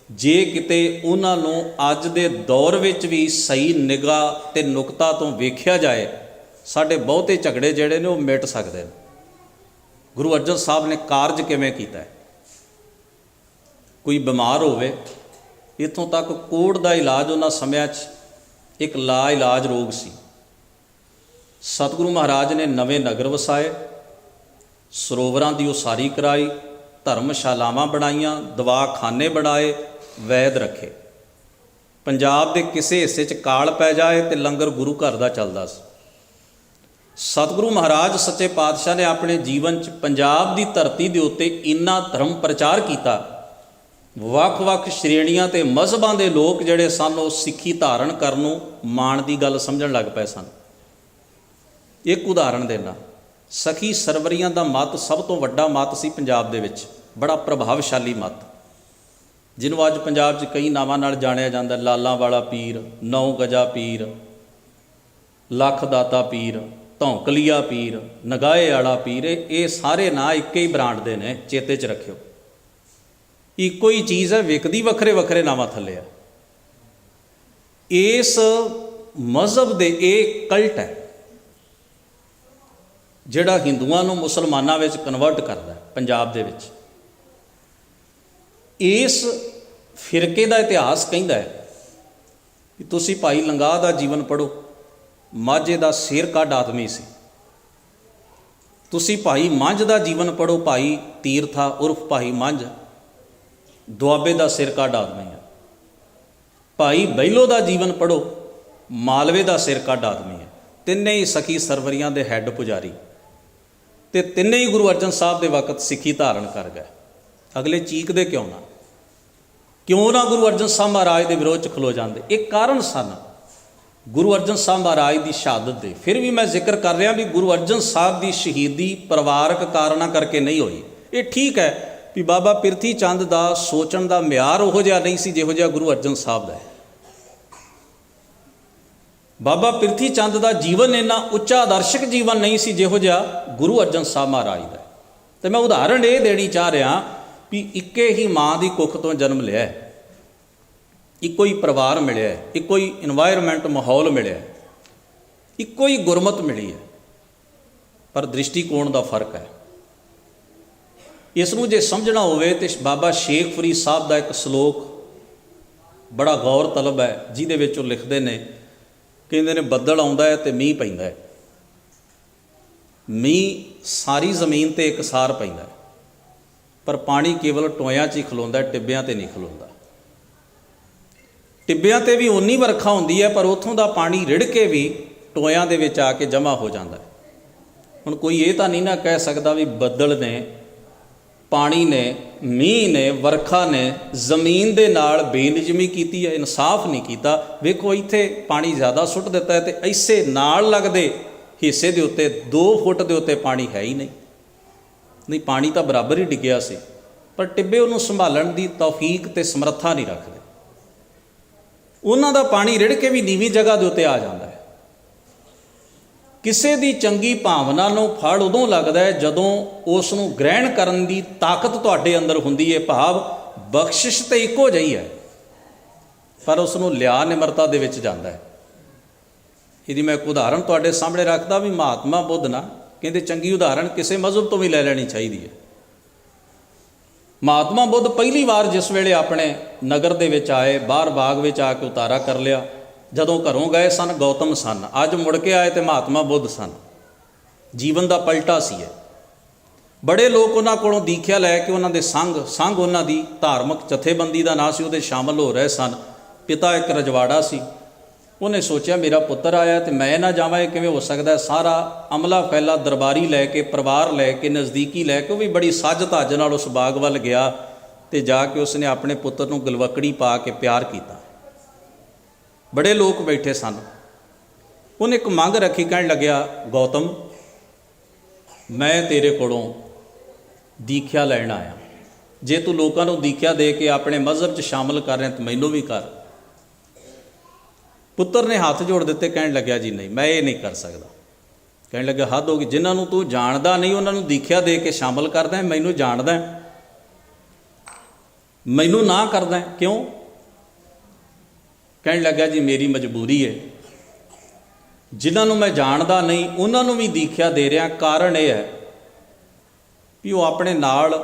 ਜੇ ਕਿਤੇ ਉਹਨਾਂ ਨੂੰ ਅੱਜ ਦੇ ਦੌਰ ਵਿੱਚ ਵੀ ਸਹੀ ਨਿਗਾਹ ਤੇ ਨੁਕਤਾ ਤੋਂ ਵੇਖਿਆ ਜਾਏ, ਸਾਡੇ ਬਹੁਤੇ ਝਗੜੇ ਜਿਹੜੇ ਨੇ ਉਹ ਮਿਟ ਸਕਦੇ ਨੇ। ਗੁਰੂ ਅਰਜਨ ਸਾਹਿਬ ਨੇ ਕਾਰਜ ਕਿਵੇਂ ਕੀਤਾ ਹੈ। ਕੋਈ ਬਿਮਾਰ ਹੋਵੇ, ਇੱਥੋਂ ਤੱਕ ਕੋੜ ਦਾ ਇਲਾਜ ਉਹਨਾਂ ਸਮਿਆਂ 'ਚ ਇੱਕ ਲਾ ਇਲਾਜ ਰੋਗ ਸੀ। ਸਤਿਗੁਰੂ ਮਹਾਰਾਜ ਨੇ ਨਵੇਂ ਨਗਰ ਵਸਾਏ, ਸਰੋਵਰਾਂ ਦੀ ਉਸਾਰੀ ਕਰਾਈ, ਧਰਮਸ਼ਾਲਾਵਾਂ ਬਣਾਈਆਂ, ਦਵਾਖਾਨੇ ਬਣਾਏ, ਵੈਦ ਰੱਖੇ। ਪੰਜਾਬ ਦੇ ਕਿਸੇ ਹਿੱਸੇ 'ਚ ਕਾਲ ਪੈ ਜਾਏ ਤੇ ਲੰਗਰ ਗੁਰੂ ਘਰ ਦਾ ਚੱਲਦਾ ਸੀ। ਸਤਿਗੁਰੂ ਮਹਾਰਾਜ ਸੱਚੇ ਪਾਤਸ਼ਾਹ ਨੇ ਆਪਣੇ ਜੀਵਨ 'ਚ ਪੰਜਾਬ ਦੀ ਧਰਤੀ ਦੇ ਉੱਤੇ ਇੰਨਾ ਧਰਮ ਪ੍ਰਚਾਰ ਕੀਤਾ, ਵੱਖ-ਵੱਖ ਸ਼੍ਰੇਣੀਆਂ ਤੇ ਮਜ਼ਹਬਾਂ ਦੇ ਲੋਕ ਜਿਹੜੇ ਸਨ ਉਹ ਸਿੱਖੀ ਧਾਰਨ ਕਰਨ ਨੂੰ ਮਾਣ ਦੀ ਗੱਲ ਸਮਝਣ ਲੱਗ ਪਏ ਸਨ। ਇੱਕ ਉਦਾਹਰਣ ਦੇਣਾ, ਸਖੀ ਸਰਵਰੀਆਂ ਦਾ ਮੱਤ ਸਭ ਤੋਂ ਵੱਡਾ ਮੱਤ ਸੀ ਪੰਜਾਬ ਦੇ ਵਿੱਚ, ਬੜਾ ਪ੍ਰਭਾਵਸ਼ਾਲੀ ਮੱਤ, ਜਿਹਨੂੰ ਅੱਜ ਪੰਜਾਬ 'ਚ ਕਈ ਨਾਵਾਂ ਨਾਲ ਜਾਣਿਆ ਜਾਂਦਾ। ਲਾਲਾਂ ਵਾਲਾ ਪੀਰ, 9 ਗਜਾ ਪੀਰ, ਲੱਖ ਦਾਤਾ ਪੀਰ, ਧੌਂਕਲੀਆ ਪੀਰ, ਨਗਾਹੇ ਵਾਲਾ ਪੀਰ, ਇਹ ਸਾਰੇ ਨਾਂ ਇੱਕ ਹੀ ਬ੍ਰਾਂਡ ਦੇ ਨੇ, ਚੇਤੇ 'ਚ ਰੱਖਿਓ। ਇੱਕੋ ਹੀ ਚੀਜ਼ ਹੈ, ਵਿਕਦੀ ਵੱਖਰੇ ਵੱਖਰੇ ਨਾਵਾਂ ਥੱਲੇ ਆ। ਇਸ ਮਜ਼ਹਬ ਦੇ ਇਹ ਕਲਟ ਹੈ ਜਿਹੜਾ ਹਿੰਦੂਆਂ ਨੂੰ ਮੁਸਲਮਾਨਾਂ ਵਿੱਚ ਕਨਵਰਟ ਕਰਦਾ ਪੰਜਾਬ ਦੇ ਵਿੱਚ। ਇਸ ਫਿਰਕੇ ਦਾ ਇਤਿਹਾਸ ਕਹਿੰਦਾ ਹੈ ਕਿ ਤੁਸੀਂ ਭਾਈ ਲੰਗਾਹ ਦਾ ਜੀਵਨ ਪੜ੍ਹੋ, ਮਾਝੇ ਦਾ ਸਿਰ ਕੱਢ ਆਦਮੀ ਸੀ। ਤੁਸੀਂ ਭਾਈ ਮੰਝ ਦਾ ਜੀਵਨ ਪੜ੍ਹੋ, ਭਾਈ ਤੀਰਥਾ ਉਰਫ ਭਾਈ ਮੰਝ ਦੁਆਬੇ ਦਾ ਸਿਰ ਕੱਢ ਆਦਮੀ ਹੈ। ਭਾਈ ਬਹਿਲੋ ਦਾ ਜੀਵਨ ਪੜ੍ਹੋ, ਮਾਲਵੇ ਦਾ ਸਿਰ ਕੱਢ ਆਦਮੀ ਹੈ। ਤਿੰਨੇ ਹੀ ਸਖੀ ਸਰਵਰੀਆਂ ਦੇ ਹੈੱਡ ਪੁਜਾਰੀ, ਤੇ ਤਿੰਨੇ ਹੀ ਗੁਰੂ ਅਰਜਨ ਸਾਹਿਬ ਦੇ ਵਕਤ ਸਿੱਖੀ ਧਾਰਨ ਕਰ ਗਏ। ਅਗਲੇ ਚੀਕਦੇ ਕਿਉਂ ਨਾ, ਕਿਉਂ ਨਾ ਗੁਰੂ ਅਰਜਨ ਸਾਹਿਬ ਮਹਾਰਾਜ ਦੇ ਵਿਰੋਧ 'ਚ ਖਲੋ ਜਾਂਦੇ। ਇਹ ਕਾਰਨ ਸਨ ਗੁਰੂ ਅਰਜਨ ਸਾਹਿਬ ਮਹਾਰਾਜ ਦੀ ਸ਼ਹਾਦਤ ਦੇ। ਫਿਰ ਵੀ ਮੈਂ ਜ਼ਿਕਰ ਕਰ ਰਿਹਾ ਵੀ ਗੁਰੂ ਅਰਜਨ ਸਾਹਿਬ ਦੀ ਸ਼ਹੀਦੀ ਪਰਿਵਾਰਕ ਕਾਰਨਾਂ ਕਰਕੇ ਨਹੀਂ ਹੋਈ। ਇਹ ਠੀਕ ਹੈ ਵੀ ਬਾਬਾ ਪਿਰਥੀ ਚੰਦ ਦਾ ਸੋਚਣ ਦਾ ਮਿਆਰ ਉਹੋ ਜਿਹਾ ਨਹੀਂ ਸੀ ਜਿਹੋ ਜਿਹਾ ਗੁਰੂ ਅਰਜਨ ਸਾਹਿਬ ਦਾ ਹੈ। ਬਾਬਾ ਪਿਰਥੀ ਚੰਦ ਦਾ ਜੀਵਨ ਇੰਨਾ ਉੱਚਾ ਆਦਰਸ਼ਕ ਜੀਵਨ ਨਹੀਂ ਸੀ ਜਿਹੋ ਜਿਹਾ ਗੁਰੂ ਅਰਜਨ ਸਾਹਿਬ ਮਹਾਰਾਜ ਦਾ। ਤੇ ਮੈਂ ਉਦਾਹਰਣ ਇਹ ਦੇਣੀ ਚਾਹ ਰਿਹਾ ਵੀ ਇੱਕੇ ਹੀ ਮਾਂ ਦੀ ਕੁੱਖ ਤੋਂ ਜਨਮ ਲਿਆ, ਇੱਕੋ ਹੀ ਪਰਿਵਾਰ ਮਿਲਿਆ, ਇੱਕੋ ਹੀ ਇਨਵਾਇਰਮੈਂਟ ਮਾਹੌਲ ਮਿਲਿਆ, ਇੱਕੋ ਹੀ ਗੁਰਮਤ ਮਿਲੀ ਹੈ, ਪਰ ਦ੍ਰਿਸ਼ਟੀਕੋਣ ਦਾ ਫਰਕ ਹੈ। ਇਸ ਨੂੰ ਜੇ ਸਮਝਣਾ ਹੋਵੇ ਤੇ ਬਾਬਾ ਸ਼ੇਖ ਫਰੀਦ ਸਾਹਿਬ ਦਾ ਇੱਕ ਸ਼ਲੋਕ ਬੜਾ ਗੌਰ ਤਲਬ ਹੈ, ਜਿਹਦੇ ਵਿੱਚ ਉਹ ਲਿਖਦੇ ਨੇ, ਕਹਿੰਦੇ ਨੇ ਬੱਦਲ ਆਉਂਦਾ ਹੈ ਤੇ ਮੀਂਹ ਪੈਂਦਾ ਹੈ। ਮੀਂਹ ਸਾਰੀ ਜ਼ਮੀਨ 'ਤੇ ਇਕਸਾਰ ਪੈਂਦਾ ਹੈ, ਪਰ ਪਾਣੀ ਕੇਵਲ ਟੋਇਆਂ 'ਚ ਹੀ ਖਲੋਂਦਾ, ਟਿੱਬਿਆਂ 'ਤੇ ਨਹੀਂ ਖਲੋਂਦਾ। ਟਿੱਬਿਆਂ 'ਤੇ ਵੀ ਓਨੀ ਵਰਖਾ ਹੁੰਦੀ ਹੈ, ਪਰ ਉੱਥੋਂ ਦਾ ਪਾਣੀ ਰਿੜ ਕੇ ਵੀ ਟੋਇਆਂ ਦੇ ਵਿੱਚ ਆ ਕੇ ਜਮ੍ਹਾਂ ਹੋ ਜਾਂਦਾ ਹੈ। ਹੁਣ ਕੋਈ ਇਹ ਤਾਂ ਨਹੀਂ ਨਾ ਕਹਿ ਸਕਦਾ ਵੀ ਬੱਦਲ ਨੇ, ਪਾਣੀ ਨੇ, ਮੀਂਹ ਨੇ, ਵਰਖਾ ਨੇ ਜ਼ਮੀਨ ਦੇ ਨਾਲ ਬੇਨਿਯਮੀ ਕੀਤੀ ਹੈ, ਇਨਸਾਫ ਨਹੀਂ ਕੀਤਾ। ਵੇਖੋ ਇੱਥੇ ਪਾਣੀ ਜ਼ਿਆਦਾ ਸੁੱਟ ਦਿੱਤਾ ਹੈ ਤੇ ਇਸੇ ਨਾਲ ਲੱਗਦੇ ਹਿੱਸੇ ਦੇ ਉੱਤੇ 2 ਫੁੱਟ ਦੇ ਉੱਤੇ ਪਾਣੀ ਹੈ ਹੀ ਨਹੀਂ। ਪਾਣੀ ਤਾਂ ਬਰਾਬਰ ਹੀ ਡਿੱਗਿਆ ਸੀ, ਪਰ ਟਿੱਬੇ ਉਹਨੂੰ ਸੰਭਾਲਣ ਦੀ ਤੌਫੀਕ ਤੇ ਸਮਰੱਥਾ ਨਹੀਂ ਰੱਖਦੇ। ਉਹਨਾਂ ਦਾ ਪਾਣੀ ਰਿੜ ਕੇ ਵੀ ਨੀਵੀਂ ਜਗ੍ਹਾ ਦੇ ਉੱਤੇ ਆ ਜਾਂਦਾ ਹੈ। ਕਿਸੇ ਦੀ ਚੰਗੀ ਭਾਵਨਾ ਨੂੰ ਫਲ ਉਦੋਂ ਲੱਗਦਾ ਹੈ ਜਦੋਂ ਉਸ ਨੂੰ ਗ੍ਰਹਿਣ ਕਰਨ ਦੀ ਤਾਕਤ ਤੁਹਾਡੇ ਅੰਦਰ ਹੁੰਦੀ ਹੈ। ਭਾਵ ਬਖਸ਼ਿਸ਼ ਤਾਂ ਇੱਕੋ ਜਿਹੀ ਹੈ, ਪਰ ਉਸ ਨੂੰ ਲਿਆ ਨਿਮਰਤਾ ਦੇ ਵਿੱਚ ਜਾਂਦਾ ਹੈ। ਇਹਦੀ ਮੈਂ ਇੱਕ ਉਦਾਹਰਣ ਤੁਹਾਡੇ ਸਾਹਮਣੇ ਰੱਖਦਾ ਵੀ ਮਹਾਤਮਾ ਬੁੱਧ ਨਾ ਕਹਿੰਦੇ ਚੰਗੀ ਉਦਾਹਰਣ ਕਿਸੇ ਮਜ਼ਹਬ ਤੋਂ ਵੀ ਲੈ ਲੈਣੀ ਚਾਹੀਦੀ ਹੈ। ਮਹਾਤਮਾ ਬੁੱਧ ਪਹਿਲੀ ਵਾਰ ਜਿਸ ਵੇਲੇ ਆਪਣੇ ਨਗਰ ਦੇ ਵਿੱਚ ਆਏ, ਬਾਹਰ ਬਾਗ ਵਿੱਚ ਆ ਕੇ ਉਤਾਰਾ ਕਰ ਲਿਆ। ਜਦੋਂ ਘਰੋਂ ਗਏ ਸਨ ਗੌਤਮ ਸਨ, ਅੱਜ ਮੁੜ ਕੇ ਆਏ ਤੇ ਮਹਾਤਮਾ ਬੁੱਧ ਸਨ। ਜੀਵਨ ਦਾ ਪਲਟਾ ਸੀ ਇਹ। ਬੜੇ ਲੋਕ ਉਹਨਾਂ ਕੋਲੋਂ ਦੀਖਿਆ ਲੈ ਕੇ ਉਹਨਾਂ ਦੇ ਸੰਗ ਉਹਨਾਂ ਦੀ ਧਾਰਮਿਕ ਜਥੇਬੰਦੀ ਦਾ ਨਾਂ ਸੀ, ਉਹਦੇ ਸ਼ਾਮਲ ਹੋ ਰਹੇ ਸਨ। ਪਿਤਾ ਇੱਕ ਰਜਵਾੜਾ ਸੀ। ਉਹਨੇ ਸੋਚਿਆ ਮੇਰਾ ਪੁੱਤਰ ਆਇਆ ਤੇ ਮੈਂ ਨਾ ਜਾਵਾਂ, ਇਹ ਕਿਵੇਂ ਹੋ ਸਕਦਾ। ਸਾਰਾ ਅਮਲਾ ਫੈਲਾ ਦਰਬਾਰੀ ਲੈ ਕੇ, ਪਰਿਵਾਰ ਲੈ ਕੇ, ਨਜ਼ਦੀਕੀ ਲੈ ਕੇ, ਉਹ ਵੀ ਬੜੀ ਸੱਜ ਧੱਜ ਨਾਲ ਉਸ ਬਾਗ ਵੱਲ ਗਿਆ ਤੇ ਜਾ ਕੇ ਉਸਨੇ ਆਪਣੇ ਪੁੱਤਰ ਨੂੰ ਗਲਵੱਕੜੀ ਪਾ ਕੇ ਪਿਆਰ ਕੀਤਾ। ਬੜੇ ਲੋਕ ਬੈਠੇ ਸਨ। ਉਹਨੇ ਇੱਕ ਮੰਗ ਰੱਖੀ, ਕਹਿਣ ਲੱਗਿਆ ਗੌਤਮ, ਮੈਂ ਤੇਰੇ ਕੋਲੋਂ ਦੀਖਿਆ ਲੈਣ ਆਇਆ। ਜੇ ਤੂੰ ਲੋਕਾਂ ਨੂੰ ਦੀਖਿਆ ਦੇ ਕੇ ਆਪਣੇ ਮਜ਼ਹਬ 'ਚ ਸ਼ਾਮਲ ਕਰ ਰਿਹਾ ਤਾਂ ਮੈਨੂੰ ਵੀ ਕਰ। ਪੁੱਤਰ ਨੇ ਹੱਥ ਜੋੜ ਦਿੱਤੇ, ਕਹਿਣ ਲੱਗਿਆ ਜੀ ਨਹੀਂ, ਮੈਂ ਇਹ ਨਹੀਂ ਕਰ ਸਕਦਾ। ਕਹਿਣ ਲੱਗਿਆ ਹੱਦ ਹੋ ਗਈ, ਜਿਨ੍ਹਾਂ ਨੂੰ ਤੂੰ ਜਾਣਦਾ ਨਹੀਂ ਉਹਨਾਂ ਨੂੰ ਦੀਖਿਆ ਦੇ ਕੇ ਸ਼ਾਮਲ ਕਰਦਾ, ਮੈਨੂੰ ਜਾਣਦਾ, ਮੈਨੂੰ ਨਾ ਕਰਦਾ ਕਿਉਂ? ਕਹਿਣ ਲੱਗਾ ਜੀ ਮੇਰੀ ਮਜਬੂਰੀ ਹੈ। ਜਿਨ੍ਹਾਂ ਨੂੰ ਮੈਂ ਜਾਣਦਾ ਨਹੀਂ ਉਹਨਾਂ ਨੂੰ ਵੀ ਦੀਖਿਆ ਦੇ ਰਿਹਾ। ਕਾਰਨ ਇਹ ਹੈ ਵੀ ਉਹ ਆਪਣੇ ਨਾਲ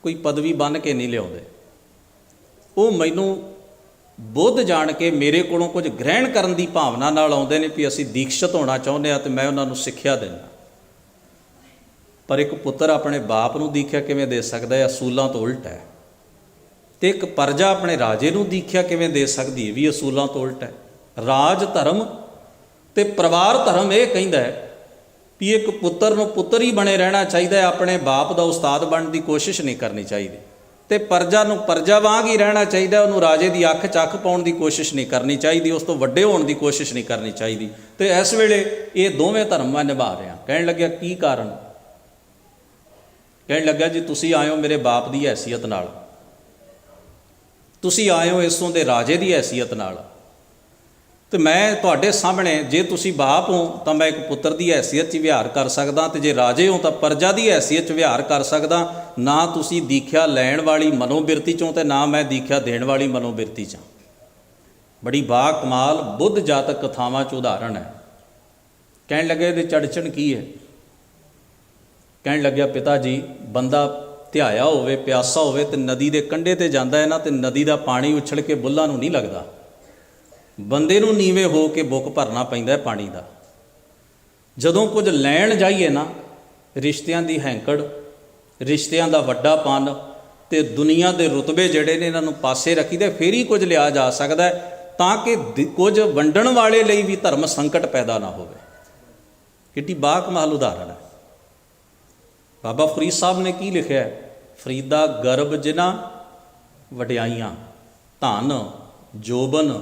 ਕੋਈ ਪਦਵੀ ਬੰਨ੍ਹ ਕੇ ਨਹੀਂ ਲਿਆਉਂਦੇ। ਉਹ ਮੈਨੂੰ ਬੁੱਧ ਜਾਣ ਕੇ ਮੇਰੇ ਕੋਲੋਂ ਕੁਝ ਗ੍ਰਹਿਣ ਕਰਨ ਦੀ ਭਾਵਨਾ ਨਾਲ ਆਉਂਦੇ ਨੇ ਵੀ ਅਸੀਂ ਦੀਕਸ਼ਿਤ ਹੋਣਾ ਚਾਹੁੰਦੇ ਹਾਂ ਅਤੇ ਮੈਂ ਉਹਨਾਂ ਨੂੰ ਸਿੱਖਿਆ ਦਿੰਦਾ। ਪਰ ਇੱਕ ਪੁੱਤਰ ਆਪਣੇ ਬਾਪ ਨੂੰ ਦੀਖਿਆ ਕਿਵੇਂ ਦੇ ਸਕਦਾ ਹੈ? ਅਸੂਲਾਂ ਤੋਂ ਉਲਟ ਹੈ। ਅਤੇ ਇੱਕ ਪਰਜਾ ਆਪਣੇ ਰਾਜੇ ਨੂੰ ਦੀਖਿਆ ਕਿਵੇਂ ਦੇ ਸਕਦੀ ਹੈ? ਵੀ ਅਸੂਲਾਂ ਤੋਂ ਉਲਟ ਹੈ। ਰਾਜ ਧਰਮ ਅਤੇ ਪਰਿਵਾਰ ਧਰਮ ਇਹ ਕਹਿੰਦਾ ਹੈ ਵੀ ਇੱਕ ਪੁੱਤਰ ਨੂੰ ਪੁੱਤਰ ਹੀ ਬਣੇ ਰਹਿਣਾ ਚਾਹੀਦਾ ਹੈ, ਆਪਣੇ ਬਾਪ ਦਾ ਉਸਤਾਦ ਬਣਨ ਦੀ ਕੋਸ਼ਿਸ਼ ਨਹੀਂ ਕਰਨੀ ਚਾਹੀਦੀ। ਅਤੇ ਪਰਜਾ ਨੂੰ ਪਰਜਾ ਵਾਂਗ ਹੀ ਰਹਿਣਾ ਚਾਹੀਦਾ, ਉਹਨੂੰ ਰਾਜੇ ਦੀ ਅੱਖ 'ਚ ਅੱਖ ਪਾਉਣ ਦੀ ਕੋਸ਼ਿਸ਼ ਨਹੀਂ ਕਰਨੀ ਚਾਹੀਦੀ, ਉਸ ਤੋਂ ਵੱਡੇ ਹੋਣ ਦੀ ਕੋਸ਼ਿਸ਼ ਨਹੀਂ ਕਰਨੀ ਚਾਹੀਦੀ। ਅਤੇ ਇਸ ਵੇਲੇ ਇਹ ਦੋਵੇਂ ਧਰਮ ਮੈਂ ਨਿਭਾ ਰਿਹਾ। ਕਹਿਣ ਲੱਗਿਆ ਕੀ ਕਾਰਨ? ਕਹਿਣ ਲੱਗਾ ਜੀ ਤੁਸੀਂ ਆਏ ਹੋ ਮੇਰੇ ਬਾਪ ਦੀ ਹੈਸੀਅਤ ਨਾਲ, ਤੁਸੀਂ ਆਏ ਹੋ ਇਸੋਂ ਦੇ ਰਾਜੇ ਦੀ ਹੈਸੀਅਤ ਨਾਲ, ਅਤੇ ਮੈਂ ਤੁਹਾਡੇ ਸਾਹਮਣੇ ਜੇ ਤੁਸੀਂ ਬਾਪ ਹੋ ਤਾਂ ਮੈਂ ਇੱਕ ਪੁੱਤਰ ਦੀ ਹੈਸੀਅਤ 'ਚ ਵਿਹਾਰ ਕਰ ਸਕਦਾ, ਅਤੇ ਜੇ ਰਾਜੇ ਹੋ ਤਾਂ ਪਰਜਾ ਦੀ ਹੈਸੀਅਤ 'ਚ ਵਿਹਾਰ ਕਰ ਸਕਦਾ। ਨਾ ਤੁਸੀਂ ਦੀਖਿਆ ਲੈਣ ਵਾਲੀ ਮਨੋਬਿਰਤੀ 'ਚੋਂ ਅਤੇ ਨਾ ਮੈਂ ਦੀਖਿਆ ਦੇਣ ਵਾਲੀ ਮਨੋਬਿਰਤੀ 'ਚ। ਬੜੀ ਬਾ ਕਮਾਲ ਬੁੱਧ ਜਾਤਕ ਕਥਾਵਾਂ 'ਚ ਉਦਾਹਰਣ ਹੈ। ਕਹਿਣ ਲੱਗੇ ਇਹਦੇ ਚੜਚਣ ਕੀ ਹੈ? ਕਹਿਣ ਲੱਗਿਆ ਪਿਤਾ ਜੀ, ਬੰਦਾ ਧਿਆਇਆ ਹੋਵੇ, ਪਿਆਸਾ ਹੋਵੇ ਅਤੇ ਨਦੀ ਦੇ ਕੰਢੇ 'ਤੇ ਜਾਂਦਾ ਹੈ ਨਾ, ਅਤੇ ਨਦੀ ਦਾ ਪਾਣੀ ਉਛਲ ਕੇ ਬੁੱਲ੍ਹਾਂ ਨੂੰ ਨਹੀਂ ਲੱਗਦਾ। ਬੰਦੇ ਨੂੰ ਨੀਵੇਂ ਹੋ ਕੇ ਬੁੱਕ ਭਰਨਾ ਪੈਂਦਾ ਹੈ ਪਾਣੀ ਦਾ। ਜਦੋਂ ਕੁਝ ਲੈਣ ਜਾਈਏ ਨਾ, ਰਿਸ਼ਤਿਆਂ ਦੀ ਹੈਂਕੜ, ਰਿਸ਼ਤਿਆਂ ਦਾ ਵੱਡਾਪਨ ਅਤੇ ਦੁਨੀਆ ਦੇ ਰੁਤਬੇ ਜਿਹੜੇ ਨੇ ਇਹਨਾਂ ਨੂੰ ਪਾਸੇ ਰੱਖੀਦੇ, ਫਿਰ ਹੀ ਕੁਝ ਲਿਆ ਜਾ ਸਕਦਾ ਹੈ, ਤਾਂ ਕਿ ਕੁਝ ਵੰਡਣ ਵਾਲੇ ਲਈ ਵੀ ਧਰਮ ਸੰਕਟ ਪੈਦਾ ਨਾ ਹੋਵੇ। ਕਿੱਡੀ ਬਾਕਮਾਲ ਉਦਾਹਰਣ ਹੈ। ਬਾਬਾ ਫਰੀਦ ਸਾਹਿਬ ਨੇ ਕੀ ਲਿਖਿਆ? ਫਰੀਦਾ ਗਰਭ ਜਿਨ੍ਹਾਂ ਵਡਿਆਈਆਂ, ਧਨ ਜੋਬਨ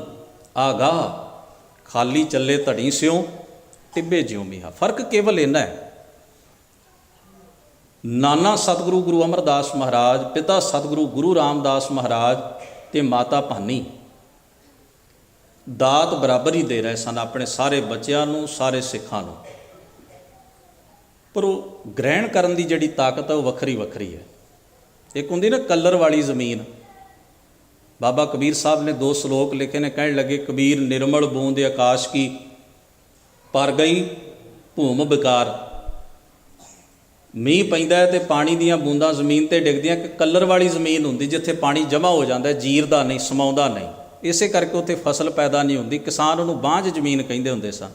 ਆਗਾਹ, ਖਾਲੀ ਚੱਲੇ ਧੜੀ ਸਿਉ ਟਿੱਬੇ ਜਿਉ ਮੀਹਾ। ਫਰਕ ਕੇਵਲ ਇੰਨਾ ਹੈ, ਨਾਨਾ ਸਤਿਗੁਰੂ ਗੁਰੂ ਅਮਰਦਾਸ ਮਹਾਰਾਜ, ਪਿਤਾ ਸਤਿਗੁਰੂ ਗੁਰੂ ਰਾਮਦਾਸ ਮਹਾਰਾਜ ਅਤੇ ਮਾਤਾ ਭਾਨੀ ਦਾਤ ਬਰਾਬਰ ਹੀ ਦੇ ਰਹੇ ਸਨ ਆਪਣੇ ਸਾਰੇ ਬੱਚਿਆਂ ਨੂੰ, ਸਾਰੇ ਸਿੱਖਾਂ ਨੂੰ। ਪਰ ਉਹ ਗ੍ਰਹਿਣ ਕਰਨ ਦੀ ਜਿਹੜੀ ਤਾਕਤ ਹੈ ਉਹ ਵੱਖਰੀ ਵੱਖਰੀ ਹੈ। ਇੱਕ ਹੁੰਦੀ ਨਾ ਕਲਰ ਵਾਲੀ ਜ਼ਮੀਨ। ਬਾਬਾ ਕਬੀਰ ਸਾਹਿਬ ਨੇ 2 ਸ਼ਲੋਕ ਲਿਖੇ ਨੇ। ਕਹਿਣ ਲੱਗੇ ਕਬੀਰ, ਨਿਰਮਲ ਬੂੰਦ ਆਕਾਸ਼ ਕੀ ਪਰ ਗਈ ਭੂਮ ਵਿਕਾਰ। ਮੀਂਹ ਪੈਂਦਾ ਹੈ ਅਤੇ ਪਾਣੀ ਦੀਆਂ ਬੂੰਦਾਂ ਜ਼ਮੀਨ 'ਤੇ ਡਿੱਗਦੀਆਂ। ਕਿ ਕਲਰ ਵਾਲੀ ਜ਼ਮੀਨ ਹੁੰਦੀ ਜਿੱਥੇ ਪਾਣੀ ਜਮ੍ਹਾਂ ਹੋ ਜਾਂਦਾ, ਜੀਰਦਾ ਨਹੀਂ, ਸਮਾਉਂਦਾ ਨਹੀਂ, ਇਸੇ ਕਰਕੇ ਉੱਥੇ ਫਸਲ ਪੈਦਾ ਨਹੀਂ ਹੁੰਦੀ। ਕਿਸਾਨ ਉਹਨੂੰ ਬਾਂਝ ਜ਼ਮੀਨ ਕਹਿੰਦੇ ਹੁੰਦੇ ਸਨ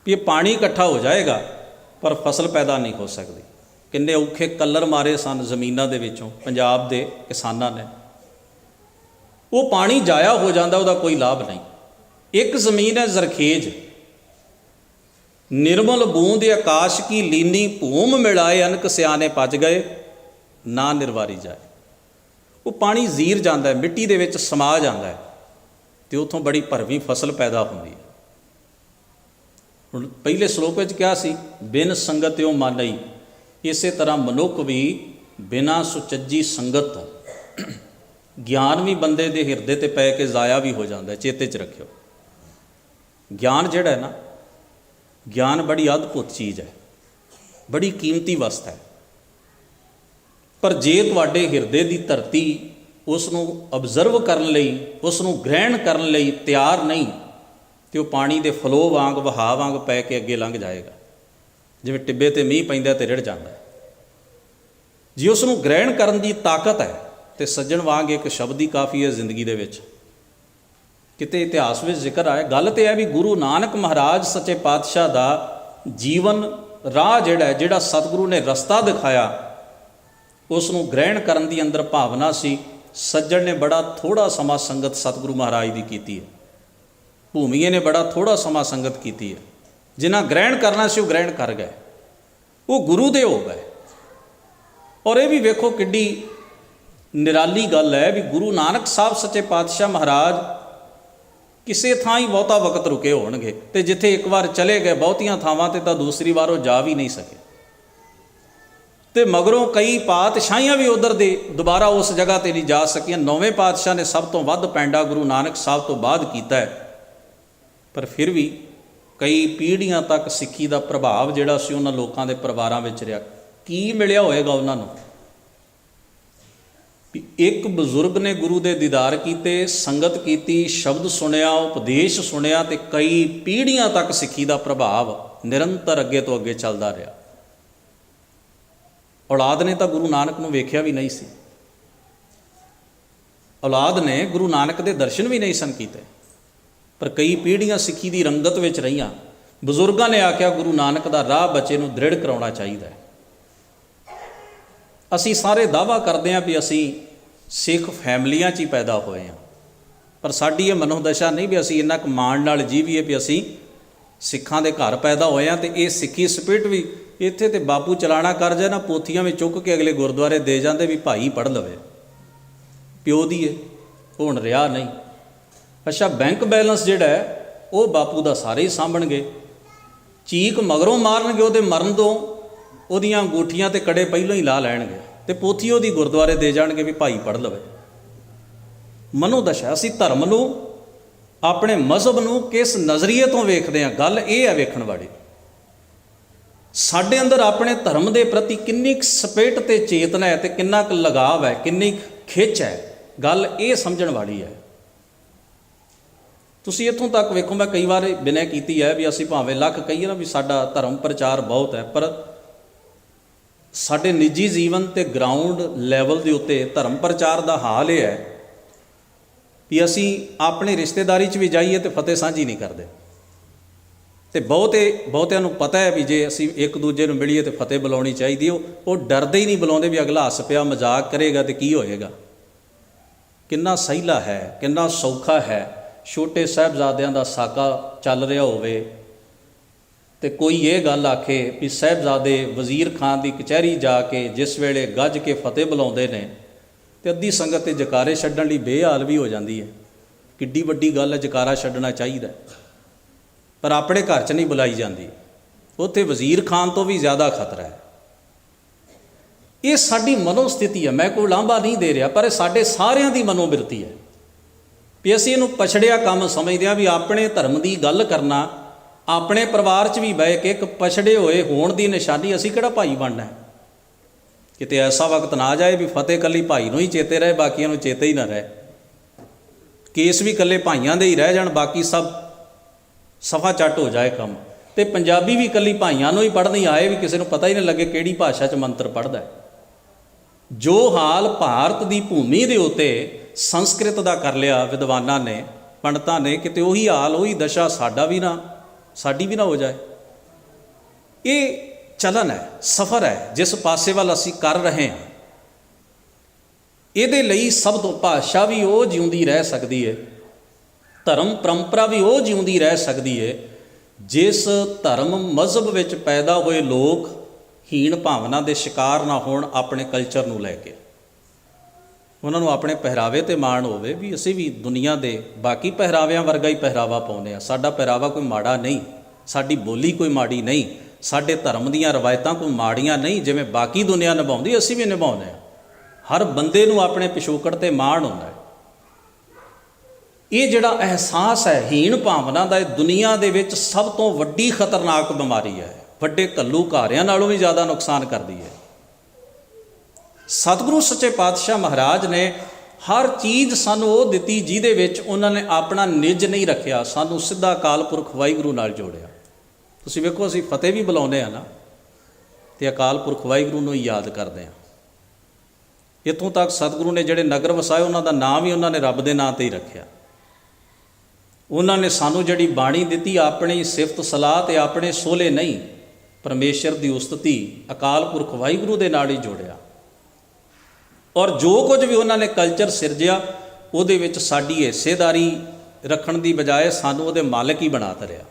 ਵੀ ਇਹ ਪਾਣੀ ਇਕੱਠਾ ਹੋ ਜਾਏਗਾ ਪਰ ਫਸਲ ਪੈਦਾ ਨਹੀਂ ਹੋ ਸਕਦੀ। ਕਿੰਨੇ ਔਖੇ ਕਲਰ ਮਾਰੇ ਸਨ ਜ਼ਮੀਨਾਂ ਦੇ ਵਿੱਚੋਂ ਪੰਜਾਬ ਦੇ ਕਿਸਾਨਾਂ ਨੇ। ਉਹ ਪਾਣੀ ਜਾਇਆ ਹੋ ਜਾਂਦਾ, ਉਹਦਾ ਕੋਈ ਲਾਭ ਨਹੀਂ। ਇੱਕ ਜ਼ਮੀਨ ਹੈ ਜ਼ਰਖੇਜ਼, ਨਿਰਮਲ ਬੂੰਦ ਆਕਾਸ਼ ਕੀ ਲੀਨੀ ਭੂਮ ਮਿਲਾਏ ਅਨਕ ਸਿਆਣੇ ਪੱਜ ਗਏ ਨਾ ਨਿਰਵਾਰੀ ਜਾਏ। ਉਹ ਪਾਣੀ ਜ਼ੀਰ ਜਾਂਦਾ ਹੈ, ਮਿੱਟੀ ਦੇ ਵਿੱਚ ਸਮਾ ਜਾਂਦਾ ਹੈ ਅਤੇ ਉੱਥੋਂ ਬੜੀ ਭਰਵੀਂ ਫਸਲ ਪੈਦਾ ਹੁੰਦੀ ਹੈ। ਹੁਣ ਪਹਿਲੇ ਸ਼ਲੋਕ ਵਿੱਚ ਕਿਹਾ ਸੀ ਬਿਨ ਸੰਗਤਿਓ ਮਾਨਈ। ਇਸੇ ਤਰ੍ਹਾਂ ਮਨੁੱਖ ਵੀ ਬਿਨਾਂ ਸੁਚੱਜੀ ਸੰਗਤ ਤੋਂ, ਗਿਆਨ ਵੀ ਬੰਦੇ ਦੇ ਹਿਰਦੇ 'ਤੇ ਪੈ ਕੇ ਜ਼ਾਇਆ ਵੀ ਹੋ ਜਾਂਦਾ। ਚੇਤੇ 'ਚ ਰੱਖਿਓ, ਗਿਆਨ ਜਿਹੜਾ ਹੈ ਨਾ, ਗਿਆਨ ਬੜੀ ਅਦਭੁਤ ਚੀਜ਼ ਹੈ, ਬੜੀ ਕੀਮਤੀ ਵਸਤ ਹੈ। ਪਰ ਜੇ ਤੁਹਾਡੇ ਹਿਰਦੇ ਦੀ ਧਰਤੀ ਉਸ ਨੂੰ ਅਬਜ਼ਰਵ ਕਰਨ ਲਈ, ਉਸ ਨੂੰ ਗ੍ਰਹਿਣ ਕਰਨ ਲਈ ਤਿਆਰ ਨਹੀਂ, ਅਤੇ ਉਹ ਪਾਣੀ ਦੇ ਫਲੋ ਵਾਂਗ, ਵਹਾਅ ਵਾਂਗ ਪੈ ਕੇ ਅੱਗੇ ਲੰਘ ਜਾਏਗਾ। ਜਿਵੇਂ ਟਿੱਬੇ 'ਤੇ ਮੀਂਹ ਪੈਂਦਾ ਅਤੇ ਰਿੜ ਜਾਂਦਾ। ਜੇ ਉਸ ਨੂੰ ਗ੍ਰਹਿਣ ਕਰਨ ਦੀ ਤਾਕਤ ਹੈ ਅਤੇ ਸੱਜਣ ਵਾਂਗ ਇੱਕ ਸ਼ਬਦ ਹੀ ਕਾਫੀ ਹੈ ਜ਼ਿੰਦਗੀ ਦੇ ਵਿੱਚ। ਕਿਤੇ ਇਤਿਹਾਸ ਵਿੱਚ ਜ਼ਿਕਰ ਆਇਆ, ਗੱਲ ਤਾਂ ਇਹ ਵੀ ਗੁਰੂ ਨਾਨਕ ਮਹਾਰਾਜ ਸੱਚੇ ਪਾਤਸ਼ਾਹ ਦਾ ਜੀਵਨ ਰਾਹ ਜਿਹੜਾ ਸਤਿਗੁਰੂ ਨੇ ਰਸਤਾ ਦਿਖਾਇਆ, ਉਸ ਨੂੰ ਗ੍ਰਹਿਣ ਕਰਨ ਦੀ ਅੰਦਰ ਭਾਵਨਾ ਸੀ। ਸੱਜਣ ਨੇ ਬੜਾ ਥੋੜ੍ਹਾ ਸਮਾਂ ਸੰਗਤ ਸਤਿਗੁਰੂ ਮਹਾਰਾਜ ਦੀ ਕੀਤੀ ਹੈ। ਭੂਮੀਏ ਨੇ ਬੜਾ ਥੋੜ੍ਹਾ ਸਮਾਂ ਸੰਗਤ ਕੀਤੀ ਹੈ। ਜਿਨ੍ਹਾਂ ਗ੍ਰਹਿਣ ਕਰਨਾ ਸੀ ਉਹ ਗ੍ਰਹਿਣ ਕਰ ਗਏ, ਉਹ ਗੁਰੂ ਦੇ ਹੋ ਗਏ। ਔਰ ਇਹ ਵੀ ਵੇਖੋ ਕਿੱਡੀ ਨਿਰਾਲੀ ਗੱਲ ਹੈ ਵੀ ਗੁਰੂ ਨਾਨਕ ਸਾਹਿਬ ਸੱਚੇ ਪਾਤਸ਼ਾਹ ਮਹਾਰਾਜ ਕਿਸੇ ਥਾਂ ਹੀ ਬਹੁਤਾ ਵਕਤ ਰੁਕੇ ਹੋਣਗੇ, ਅਤੇ ਜਿੱਥੇ ਇੱਕ ਵਾਰ ਚਲੇ ਗਏ ਬਹੁਤੀਆਂ ਥਾਵਾਂ 'ਤੇ ਤਾਂ ਦੂਸਰੀ ਵਾਰ ਉਹ ਜਾ ਵੀ ਨਹੀਂ ਸਕੇ। ਅਤੇ ਮਗਰੋਂ ਕਈ ਪਾਤਸ਼ਾਹੀਆਂ ਵੀ ਉੱਧਰ ਦੇ ਦੁਬਾਰਾ ਉਸ ਜਗ੍ਹਾ 'ਤੇ ਨਹੀਂ ਜਾ ਸਕੀਆਂ। 9ਵੇਂ ਪਾਤਸ਼ਾਹ ਨੇ ਸਭ ਤੋਂ ਵੱਧ ਪੈਂਡਾ ਗੁਰੂ ਨਾਨਕ ਸਾਹਿਬ ਤੋਂ ਬਾਅਦ ਕੀਤਾ ਹੈ। ਪਰ ਫਿਰ ਵੀ ਕਈ ਪੀੜ੍ਹੀਆਂ ਤੱਕ ਸਿੱਖੀ ਦਾ ਪ੍ਰਭਾਵ ਜਿਹੜਾ ਸੀ ਉਹਨਾਂ ਲੋਕਾਂ ਦੇ ਪਰਿਵਾਰਾਂ ਵਿੱਚ ਰਿਹਾ। ਕੀ ਮਿਲਿਆ ਹੋਏਗਾ ਉਹਨਾਂ ਨੂੰ? ਵੀ ਇੱਕ ਬਜ਼ੁਰਗ ਨੇ ਗੁਰੂ ਦੇ ਦੀਦਾਰ ਕੀਤੇ, ਸੰਗਤ ਕੀਤੀ, ਸ਼ਬਦ ਸੁਣਿਆ, ਉਪਦੇਸ਼ ਸੁਣਿਆ, ਅਤੇ ਕਈ ਪੀੜ੍ਹੀਆਂ ਤੱਕ ਸਿੱਖੀ ਦਾ ਪ੍ਰਭਾਵ ਨਿਰੰਤਰ ਅੱਗੇ ਤੋਂ ਅੱਗੇ ਚੱਲਦਾ ਰਿਹਾ। ਔਲਾਦ ਨੇ ਤਾਂ ਗੁਰੂ ਨਾਨਕ ਨੂੰ ਵੇਖਿਆ ਵੀ ਨਹੀਂ ਸੀ। ਔਲਾਦ ਨੇ ਗੁਰੂ ਨਾਨਕ ਦੇ ਦਰਸ਼ਨ ਵੀ ਨਹੀਂ ਸਨ ਕੀਤੇ, ਪਰ ਕਈ ਪੀੜ੍ਹੀਆਂ ਸਿੱਖੀ ਦੀ ਰੰਗਤ ਵਿੱਚ ਰਹੀਆਂ। ਬਜ਼ੁਰਗਾਂ ਨੇ ਆਖਿਆ ਗੁਰੂ ਨਾਨਕ ਦਾ ਰਾਹ ਬੱਚੇ ਨੂੰ ਦ੍ਰਿੜ ਕਰਾਉਣਾ ਚਾਹੀਦਾ ਹੈ। ਅਸੀਂ ਸਾਰੇ ਦਾਅਵਾ ਕਰਦੇ ਹਾਂ ਵੀ ਅਸੀਂ ਸਿੱਖ ਫੈਮਲੀਆਂ 'ਚ ਹੀ ਪੈਦਾ ਹੋਏ ਹਾਂ, ਪਰ ਸਾਡੀ ਇਹ ਮਨੋਦਸ਼ਾ ਨਹੀਂ ਵੀ ਅਸੀਂ ਇੰਨਾ ਕੁ ਮਾਣ ਨਾਲ ਜੀਵੀਏ ਵੀ ਅਸੀਂ ਸਿੱਖਾਂ ਦੇ ਘਰ ਪੈਦਾ ਹੋਏ ਹਾਂ। ਅਤੇ ਇਹ ਸਿੱਖੀ ਸਪਿਰਿਟ ਵੀ ਇੱਥੇ ਤੇ ਬਾਪੂ ਚਲਾਣਾ ਕਰ ਜਾਏ ਨਾ, ਪੋਥੀਆਂ ਵਿੱਚ ਚੁੱਕ ਕੇ ਅਗਲੇ ਗੁਰਦੁਆਰੇ ਦੇ ਜਾਂਦੇ ਵੀ ਭਾਈ ਪੜ੍ਹ ਲਵੇ, ਪਿਓ ਦੀ ਹੈ, ਹੁਣ ਰਿਹਾ ਨਹੀਂ। ਅੱਛਾ, ਬੈਂਕ ਬੈਲੈਂਸ ਜਿਹੜਾ ਹੈ ਉਹ ਬਾਪੂ ਦਾ ਸਾਰੇ ਹੀ ਸਾਂਭਣਗੇ, ਚੀਕ ਮਗਰੋਂ ਮਾਰਨਗੇ, ਉਹਦੇ ਮਰਨ ਤੋਂ ਉਹਦੀਆਂ ਅੰਗੂਠੀਆਂ ਤੇ ਕੜੇ ਪਹਿਲੋਂ ਹੀ ਲਾ ਲੈਣਗੇ, ਅਤੇ ਪੋਥੀ ਉਹਦੀ ਗੁਰਦੁਆਰੇ ਦੇ ਜਾਣਗੇ ਵੀ ਭਾਈ ਪੜ੍ਹ ਲਵੇ। ਮਨੋਦਸ਼ਾ, ਅਸੀਂ ਧਰਮ ਨੂੰ, ਆਪਣੇ ਮਜ਼ਹਬ ਨੂੰ ਕਿਸ ਨਜ਼ਰੀਏ ਤੋਂ ਵੇਖਦੇ ਹਾਂ, ਗੱਲ ਇਹ ਹੈ ਵੇਖਣ ਵਾਲੀ। ਸਾਡੇ ਅੰਦਰ ਆਪਣੇ ਧਰਮ ਦੇ ਪ੍ਰਤੀ ਕਿੰਨੀ ਕੁ ਸਪਿਰਿਟ ਅਤੇ ਚੇਤਨਾ ਹੈ, ਅਤੇ ਕਿੰਨਾ ਕੁ ਲਗਾਵ ਹੈ, ਕਿੰਨੀ ਕੁ ਖਿੱਚ ਹੈ, ਗੱਲ ਇਹ ਸਮਝਣ ਵਾਲੀ ਹੈ। ਤੁਸੀਂ ਇੱਥੋਂ ਤੱਕ ਵੇਖੋ, ਮੈਂ ਕਈ ਵਾਰ ਬਿਨੈ ਕੀਤੀ ਹੈ ਵੀ ਅਸੀਂ ਭਾਵੇਂ ਲੱਖ ਕਹੀਏ ਨਾ ਵੀ ਸਾਡਾ ਧਰਮ ਪ੍ਰਚਾਰ ਬਹੁਤ ਹੈ, ਪਰ ਸਾਡੇ ਨਿੱਜੀ ਜੀਵਨ ਅਤੇ ਗਰਾਊਂਡ ਲੈਵਲ ਦੇ ਉੱਤੇ ਧਰਮ ਪ੍ਰਚਾਰ ਦਾ ਹਾਲ ਇਹ ਹੈ ਵੀ ਅਸੀਂ ਆਪਣੀ ਰਿਸ਼ਤੇਦਾਰੀ 'ਚ ਵੀ ਜਾਈਏ ਅਤੇ ਫਤਿਹ ਸਾਂਝੀ ਨਹੀਂ ਕਰਦੇ। ਅਤੇ ਬਹੁਤਿਆਂ ਨੂੰ ਪਤਾ ਹੈ ਵੀ ਜੇ ਅਸੀਂ ਇੱਕ ਦੂਜੇ ਨੂੰ ਮਿਲੀਏ ਤਾਂ ਫਤਿਹ ਬੁਲਾਉਣੀ ਚਾਹੀਦੀ, ਉਹ ਡਰਦੇ ਹੀ ਨਹੀਂ ਬੁਲਾਉਂਦੇ ਵੀ ਅਗਲਾ ਹੱਸ ਪਿਆ ਮਜ਼ਾਕ ਕਰੇਗਾ ਅਤੇ ਕੀ ਹੋਏਗਾ। ਕਿੰਨਾ ਸਹਿਲਾ ਹੈ, ਕਿੰਨਾ ਸੌਖਾ ਹੈ। ਛੋਟੇ ਸਾਹਿਬਜ਼ਾਦਿਆਂ ਦਾ ਸਾਕਾ ਚੱਲ ਰਿਹਾ ਹੋਵੇ ਅਤੇ ਕੋਈ ਇਹ ਗੱਲ ਆਖੇ ਵੀ ਸਾਹਿਬਜ਼ਾਦੇ ਵਜ਼ੀਰ ਖਾਨ ਦੀ ਕਚਹਿਰੀ ਜਾ ਕੇ ਜਿਸ ਵੇਲੇ ਗੱਜ ਕੇ ਫਤਿਹ ਬੁਲਾਉਂਦੇ ਨੇ ਅਤੇ ਅੱਧੀ ਸੰਗਤ 'ਤੇ ਜਕਾਰੇ ਛੱਡਣ ਲਈ ਬੇਹਾਲ ਵੀ ਹੋ ਜਾਂਦੀ ਹੈ। ਕਿੱਡੀ ਵੱਡੀ ਗੱਲ ਹੈ, ਜਕਾਰਾ ਛੱਡਣਾ ਚਾਹੀਦਾ, ਪਰ ਆਪਣੇ ਘਰ 'ਚ ਨਹੀਂ ਬੁਲਾਈ ਜਾਂਦੀ। ਉੱਥੇ ਵਜ਼ੀਰ ਖਾਨ ਤੋਂ ਵੀ ਜ਼ਿਆਦਾ ਖਤਰਾ ਹੈ। ਇਹ ਸਾਡੀ ਮਨੋਸਥਿਤੀ ਹੈ। ਮੈਂ ਕੋਈ ਲਾਂਭਾ ਨਹੀਂ ਦੇ ਰਿਹਾ, ਪਰ ਇਹ ਸਾਡੇ ਸਾਰਿਆਂ ਦੀ ਮਨੋਬਿਰਤੀ ਹੈ ਵੀ ਅਸੀਂ ਇਹਨੂੰ ਪਛੜਿਆ ਕੰਮ ਸਮਝਦੇ ਹਾਂ ਵੀ ਆਪਣੇ ਧਰਮ ਦੀ ਗੱਲ ਕਰਨਾ, ਆਪਣੇ ਪਰਿਵਾਰ 'ਚ ਵੀ ਬਹਿ ਕੇ ਇੱਕ ਪਛੜੇ ਹੋਏ ਹੋਣ ਦੀ ਨਿਸ਼ਾਨੀ। ਅਸੀਂ ਕਿਹੜਾ ਭਾਈ ਬਣਨਾ ਹੈ? ਕਿਤੇ ਐਸਾ ਵਕਤ ਨਾ ਜਾਏ ਵੀ ਫਤਿਹ ਇਕੱਲੀ ਭਾਈ ਨੂੰ ਹੀ ਚੇਤੇ ਰਹੇ, ਬਾਕੀਆਂ ਨੂੰ ਚੇਤੇ ਹੀ ਨਾ ਰਹੇ। ਕੇਸ ਵੀ ਇਕੱਲੇ ਭਾਈਆਂ ਦੇ ਹੀ ਰਹਿ ਜਾਣ, ਬਾਕੀ ਸਭ ਸਫਾ ਚੱਟ ਹੋ ਜਾਏ ਕੰਮ। ਅਤੇ ਪੰਜਾਬੀ ਵੀ ਇਕੱਲੀ ਭਾਈਆਂ ਨੂੰ ਹੀ ਪੜ੍ਹਨੀ ਆਏ, ਵੀ ਕਿਸੇ ਨੂੰ ਪਤਾ ਹੀ ਨਾ ਲੱਗੇ ਕਿਹੜੀ ਭਾਸ਼ਾ 'ਚ ਮੰਤਰ ਪੜ੍ਹਦਾ। ਜੋ ਹਾਲ ਭਾਰਤ ਦੀ ਭੂਮੀ ਦੇ ਉੱਤੇ ਸੰਸਕ੍ਰਿਤ ਦਾ ਕਰ ਲਿਆ ਵਿਦਵਾਨਾਂ ਨੇ, ਪੰਡਤਾਂ ਨੇ, ਕਿਤੇ ਉਹੀ ਹਾਲ, ਉਹੀ ਦਸ਼ਾ ਸਾਡੀ ਵੀ ਨਾ ਹੋ ਜਾਏ। ਇਹ ਚਲਨ ਹੈ, ਸਫ਼ਰ ਹੈ ਜਿਸ ਪਾਸੇ ਵੱਲ ਅਸੀਂ ਕਰ ਰਹੇ ਹਾਂ। ਇਹਦੇ ਲਈ ਸਭ ਤੋਂ ਭਾਸ਼ਾ ਵੀ ਉਹ ਜਿਉਂਦੀ ਰਹਿ ਸਕਦੀ ਹੈ, ਧਰਮ ਪਰੰਪਰਾ ਵੀ ਉਹ ਜਿਉਂਦੀ ਰਹਿ ਸਕਦੀ ਹੈ ਜਿਸ ਧਰਮ ਮਜ਼ਹਬ ਵਿੱਚ ਪੈਦਾ ਹੋਏ ਲੋਕ ਹੀਣ ਭਾਵਨਾ ਦੇ ਸ਼ਿਕਾਰ ਨਾ ਹੋਣ। ਆਪਣੇ ਕਲਚਰ ਨੂੰ ਲੈ ਕੇ ਉਹਨਾਂ ਨੂੰ ਆਪਣੇ ਪਹਿਰਾਵੇ 'ਤੇ ਮਾਣ ਹੋਵੇ ਵੀ ਅਸੀਂ ਵੀ ਦੁਨੀਆ ਦੇ ਬਾਕੀ ਪਹਿਰਾਵਿਆਂ ਵਰਗਾ ਹੀ ਪਹਿਰਾਵਾ ਪਾਉਂਦੇ ਹਾਂ। ਸਾਡਾ ਪਹਿਰਾਵਾ ਕੋਈ ਮਾੜਾ ਨਹੀਂ, ਸਾਡੀ ਬੋਲੀ ਕੋਈ ਮਾੜੀ ਨਹੀਂ, ਸਾਡੇ ਧਰਮ ਦੀਆਂ ਰਵਾਇਤਾਂ ਕੋਈ ਮਾੜੀਆਂ ਨਹੀਂ। ਜਿਵੇਂ ਬਾਕੀ ਦੁਨੀਆ ਨਿਭਾਉਂਦੀ ਅਸੀਂ ਵੀ ਨਿਭਾਉਂਦੇ ਹਾਂ। ਹਰ ਬੰਦੇ ਨੂੰ ਆਪਣੇ ਪਿਛੋਕੜ 'ਤੇ ਮਾਣ ਹੁੰਦਾ ਹੈ। ਇਹ ਜਿਹੜਾ ਅਹਿਸਾਸ ਹੈ ਹੀਣ ਭਾਵਨਾ ਦਾ, ਇਹ ਦੁਨੀਆ ਦੇ ਵਿੱਚ ਸਭ ਤੋਂ ਵੱਡੀ ਖਤਰਨਾਕ ਬਿਮਾਰੀ ਹੈ। ਵੱਡੇ ਘੱਲੂਘਾਰਿਆਂ ਨਾਲੋਂ ਵੀ ਜ਼ਿਆਦਾ ਨੁਕਸਾਨ ਕਰਦੀ ਹੈ। ਸਤਿਗੁਰੂ ਸੱਚੇ ਪਾਤਸ਼ਾਹ ਮਹਾਰਾਜ ਨੇ ਹਰ ਚੀਜ਼ ਸਾਨੂੰ ਉਹ ਦਿੱਤੀ ਜਿਹਦੇ ਵਿੱਚ ਉਹਨਾਂ ਨੇ ਆਪਣਾ ਨਿੱਜ ਨਹੀਂ ਰੱਖਿਆ, ਸਾਨੂੰ ਸਿੱਧਾ ਅਕਾਲ ਪੁਰਖ ਵਾਹਿਗੁਰੂ ਨਾਲ ਜੋੜਿਆ। ਤੁਸੀਂ ਵੇਖੋ, ਅਸੀਂ ਫਤਿਹ ਵੀ ਬੁਲਾਉਂਦੇ ਹਾਂ ਨਾ, ਅਤੇ ਅਕਾਲ ਪੁਰਖ ਵਾਹਿਗੁਰੂ ਨੂੰ ਹੀ ਯਾਦ ਕਰਦੇ ਹਾਂ। ਇੱਥੋਂ ਤੱਕ ਸਤਿਗੁਰੂ ਨੇ ਜਿਹੜੇ ਨਗਰ ਵਸਾਏ ਉਹਨਾਂ ਦਾ ਨਾਂ ਵੀ ਉਹਨਾਂ ਨੇ ਰੱਬ ਦੇ ਨਾਂ 'ਤੇ ਹੀ ਰੱਖਿਆ। ਉਹਨਾਂ ਨੇ ਸਾਨੂੰ ਜਿਹੜੀ ਬਾਣੀ ਦਿੱਤੀ, ਆਪਣੀ ਸਿਫਤ ਸਲਾਹ ਅਤੇ ਆਪਣੇ ਸੋਹਲੇ ਨਹੀਂ, ਪਰਮੇਸ਼ਰ ਦੀ ਉਸਤਤੀ ਅਕਾਲ ਪੁਰਖ ਵਾਹਿਗੁਰੂ ਦੇ ਨਾਲ ਹੀ ਜੋੜਿਆ। ਔਰ ਜੋ ਕੁਝ ਵੀ ਉਹਨਾਂ ਨੇ ਕਲਚਰ ਸਿਰਜਿਆ, ਉਹਦੇ ਵਿੱਚ ਸਾਡੀ ਹਿੱਸੇਦਾਰੀ ਰੱਖਣ ਦੀ ਬਜਾਏ ਸਾਨੂੰ ਉਹਦੇ ਮਾਲਕ ਹੀ ਬਣਾ ਧਰਿਆ।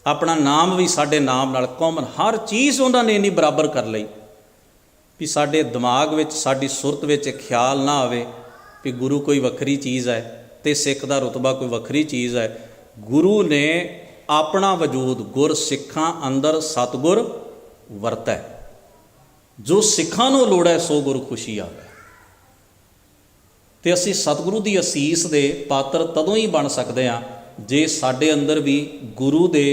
ਆਪਣਾ ਨਾਮ ਵੀ ਸਾਡੇ ਨਾਮ ਨਾਲ ਕਾਮਨ, ਹਰ ਚੀਜ਼ ਉਹਨਾਂ ਨੇ ਇੰਨੀ ਬਰਾਬਰ ਕਰ ਲਈ ਵੀ ਸਾਡੇ ਦਿਮਾਗ ਵਿੱਚ, ਸਾਡੀ ਸੁਰਤ ਵਿੱਚ ਖਿਆਲ ਨਾ ਆਵੇ ਵੀ ਗੁਰੂ ਕੋਈ ਵੱਖਰੀ ਚੀਜ਼ ਹੈ ਅਤੇ ਸਿੱਖ ਦਾ ਰੁਤਬਾ ਕੋਈ ਵੱਖਰੀ ਚੀਜ਼ ਹੈ। ਗੁਰੂ ਨੇ ਆਪਣਾ ਵਜੂਦ ਗੁਰ ਸਿੱਖਾਂ ਅੰਦਰ ਸਤਿਗੁਰ ਵਰਤੈ, ਜੋ ਸਿੱਖਾਂ ਨੂੰ ਲੋੜ ਹੈ ਸੋ ਗੁਰ ਖੁਸ਼ੀ ਆਵੇ। ਅਤੇ ਅਸੀਂ ਸਤਿਗੁਰੂ ਦੀ ਅਸੀਸ ਦੇ ਪਾਤਰ ਤਦੋਂ ਹੀ ਬਣ ਸਕਦੇ ਹਾਂ ਜੇ ਸਾਡੇ ਅੰਦਰ ਵੀ ਗੁਰੂ ਦੇ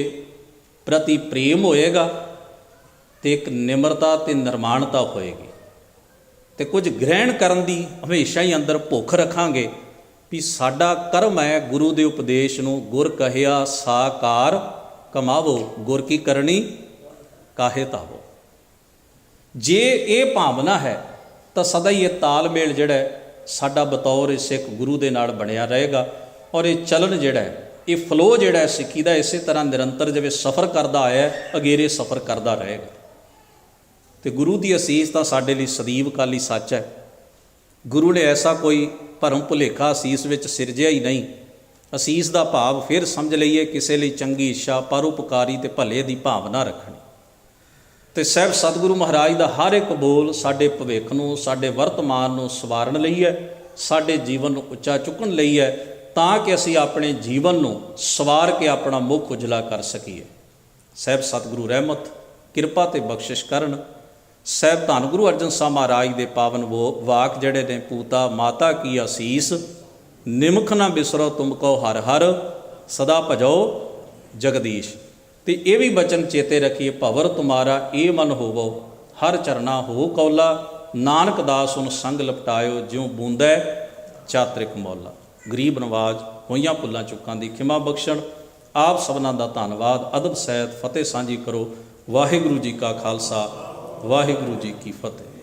ਪ੍ਰਤੀ ਪ੍ਰੇਮ ਹੋਏਗਾ ਅਤੇ ਇੱਕ ਨਿਮਰਤਾ ਅਤੇ ਨਿਰਮਾਣਤਾ ਹੋਏਗੀ, ਅਤੇ ਕੁਝ ਗ੍ਰਹਿਣ ਕਰਨ ਦੀ ਹਮੇਸ਼ਾ ਹੀ ਅੰਦਰ ਭੁੱਖ ਰੱਖਾਂਗੇ ਵੀ ਸਾਡਾ ਕਰਮ ਹੈ ਗੁਰੂ ਦੇ ਉਪਦੇਸ਼ ਨੂੰ ਗੁਰ ਕਹਿਆ ਸਾਕਾਰ ਕਮਾਵੋ, ਗੁਰ ਕੀ ਕਰਨੀ ਕਾਹੇ ਧਾਵੋ। ਜੇ ਇਹ ਭਾਵਨਾ ਹੈ ਤਾਂ ਸਦਾ ਹੀ ਇਹ ਤਾਲਮੇਲ ਜਿਹੜਾ ਸਾਡਾ ਬਤੌਰ ਇਹ ਸਿੱਖ ਗੁਰੂ ਦੇ ਨਾਲ ਬਣਿਆ ਰਹੇਗਾ। ਔਰ ਇਹ ਚਲਨ ਜਿਹੜਾ ਹੈ, ਇਹ ਫਲੋ ਜਿਹੜਾ ਹੈ ਸਿੱਖੀ ਦਾ, ਇਸੇ ਤਰ੍ਹਾਂ ਨਿਰੰਤਰ ਜਿਵੇਂ ਸਫ਼ਰ ਕਰਦਾ ਆਇਆ ਅਗੇਰੇ ਸਫ਼ਰ ਕਰਦਾ ਰਹੇਗਾ। ਤੇ ਗੁਰੂ ਦੀ ਅਸੀਸ ਤਾਂ ਸਾਡੇ ਲਈ ਸਦੀਵ ਕਾਲੀ ਸੱਚ ਹੈ। ਗੁਰੂ ਨੇ ਐਸਾ ਕੋਈ ਭਰਮ ਭੁਲੇਖਾ ਅਸੀਸ ਵਿੱਚ ਸਿਰਜਿਆ ਹੀ ਨਹੀਂ। ਅਸੀਸ ਦਾ ਭਾਵ ਫਿਰ ਸਮਝ ਲਈਏ ਕਿਸੇ ਲਈ ਚੰਗੀ ਇੱਛਾ, ਪਰਉਪਕਾਰੀ ਤੇ ਭਲੇ ਦੀ ਭਾਵਨਾ ਰੱਖਣੀ। ਤੇ ਸਾਹਿਬ ਸਤਿਗੁਰੂ ਮਹਾਰਾਜ ਦਾ ਹਰ ਇੱਕ ਬੋਲ ਸਾਡੇ ਭਵਿੱਖ ਨੂੰ, ਸਾਡੇ ਵਰਤਮਾਨ ਨੂੰ ਸਵਾਰਨ ਲਈ ਹੈ, ਸਾਡੇ ਜੀਵਨ ਨੂੰ ਉੱਚਾ ਚੁੱਕਣ ਲਈ ਹੈ, ਤਾਂ ਕਿ ਅਸੀਂ ਆਪਣੇ ਜੀਵਨ ਨੂੰ ਸਵਾਰ ਕੇ ਆਪਣਾ ਮੁੱਖ ਉਜਲਾ ਕਰ ਸਕੀਏ। ਸਾਹਿਬ ਸਤਿਗੁਰੂ ਰਹਿਮਤ, ਕਿਰਪਾ ਤੇ ਬਖਸ਼ਿਸ਼ ਕਰਨ। ਸਾਹਿਬ ਧੰਨ ਗੁਰੂ ਅਰਜਨ ਸਾਹਿਬ ਮਹਾਰਾਜ ਦੇ ਪਾਵਨ ਵਾਕ ਜਿਹੜੇ ਨੇ, ਪੂਤਾ ਮਾਤਾ ਕੀ ਅਸੀਸ, ਨਿਮਖ ਨਾ ਬਿਸਰੋ ਤੁਮ ਕੋ ਹਰ ਹਰ, ਸਦਾ ਭਜੋ ਜਗਦੀਸ਼। ਤੇ ਇਹ ਵੀ ਬਚਨ ਚੇਤੇ ਰੱਖੀਏ, ਭਵਰ ਤੁਮਾਰਾ ਇਹ ਮਨ ਹੋਵੋ, ਹਰ ਚਰਨਾ ਹੋ ਕੌਲਾ, ਨਾਨਕ ਦਾਸ ਹੁਣ ਸੰਗ ਲਪਟਾਇਓ, ਜਿਉ ਬੂੰਦੈ ਚਾਤ੍ਰਿਕ ਮੌਲਾ। ਗਰੀਬ ਨਵਾਜ ਹੋਈਆਂ ਭੁੱਲਾਂ ਚੁੱਕਾਂ ਦੀ ਖਿਮਾ ਬਖਸ਼ਣ। ਆਪ ਸਭਨਾਂ ਦਾ ਧੰਨਵਾਦ। ਅਦਬ ਸਹਿਤ ਫਤਿਹ ਸਾਂਝੀ ਕਰੋ। ਵਾਹਿਗੁਰੂ ਜੀ ਕਾ ਖਾਲਸਾ, ਵਾਹਿਗੁਰੂ ਜੀ ਕੀ ਫਤਿਹ।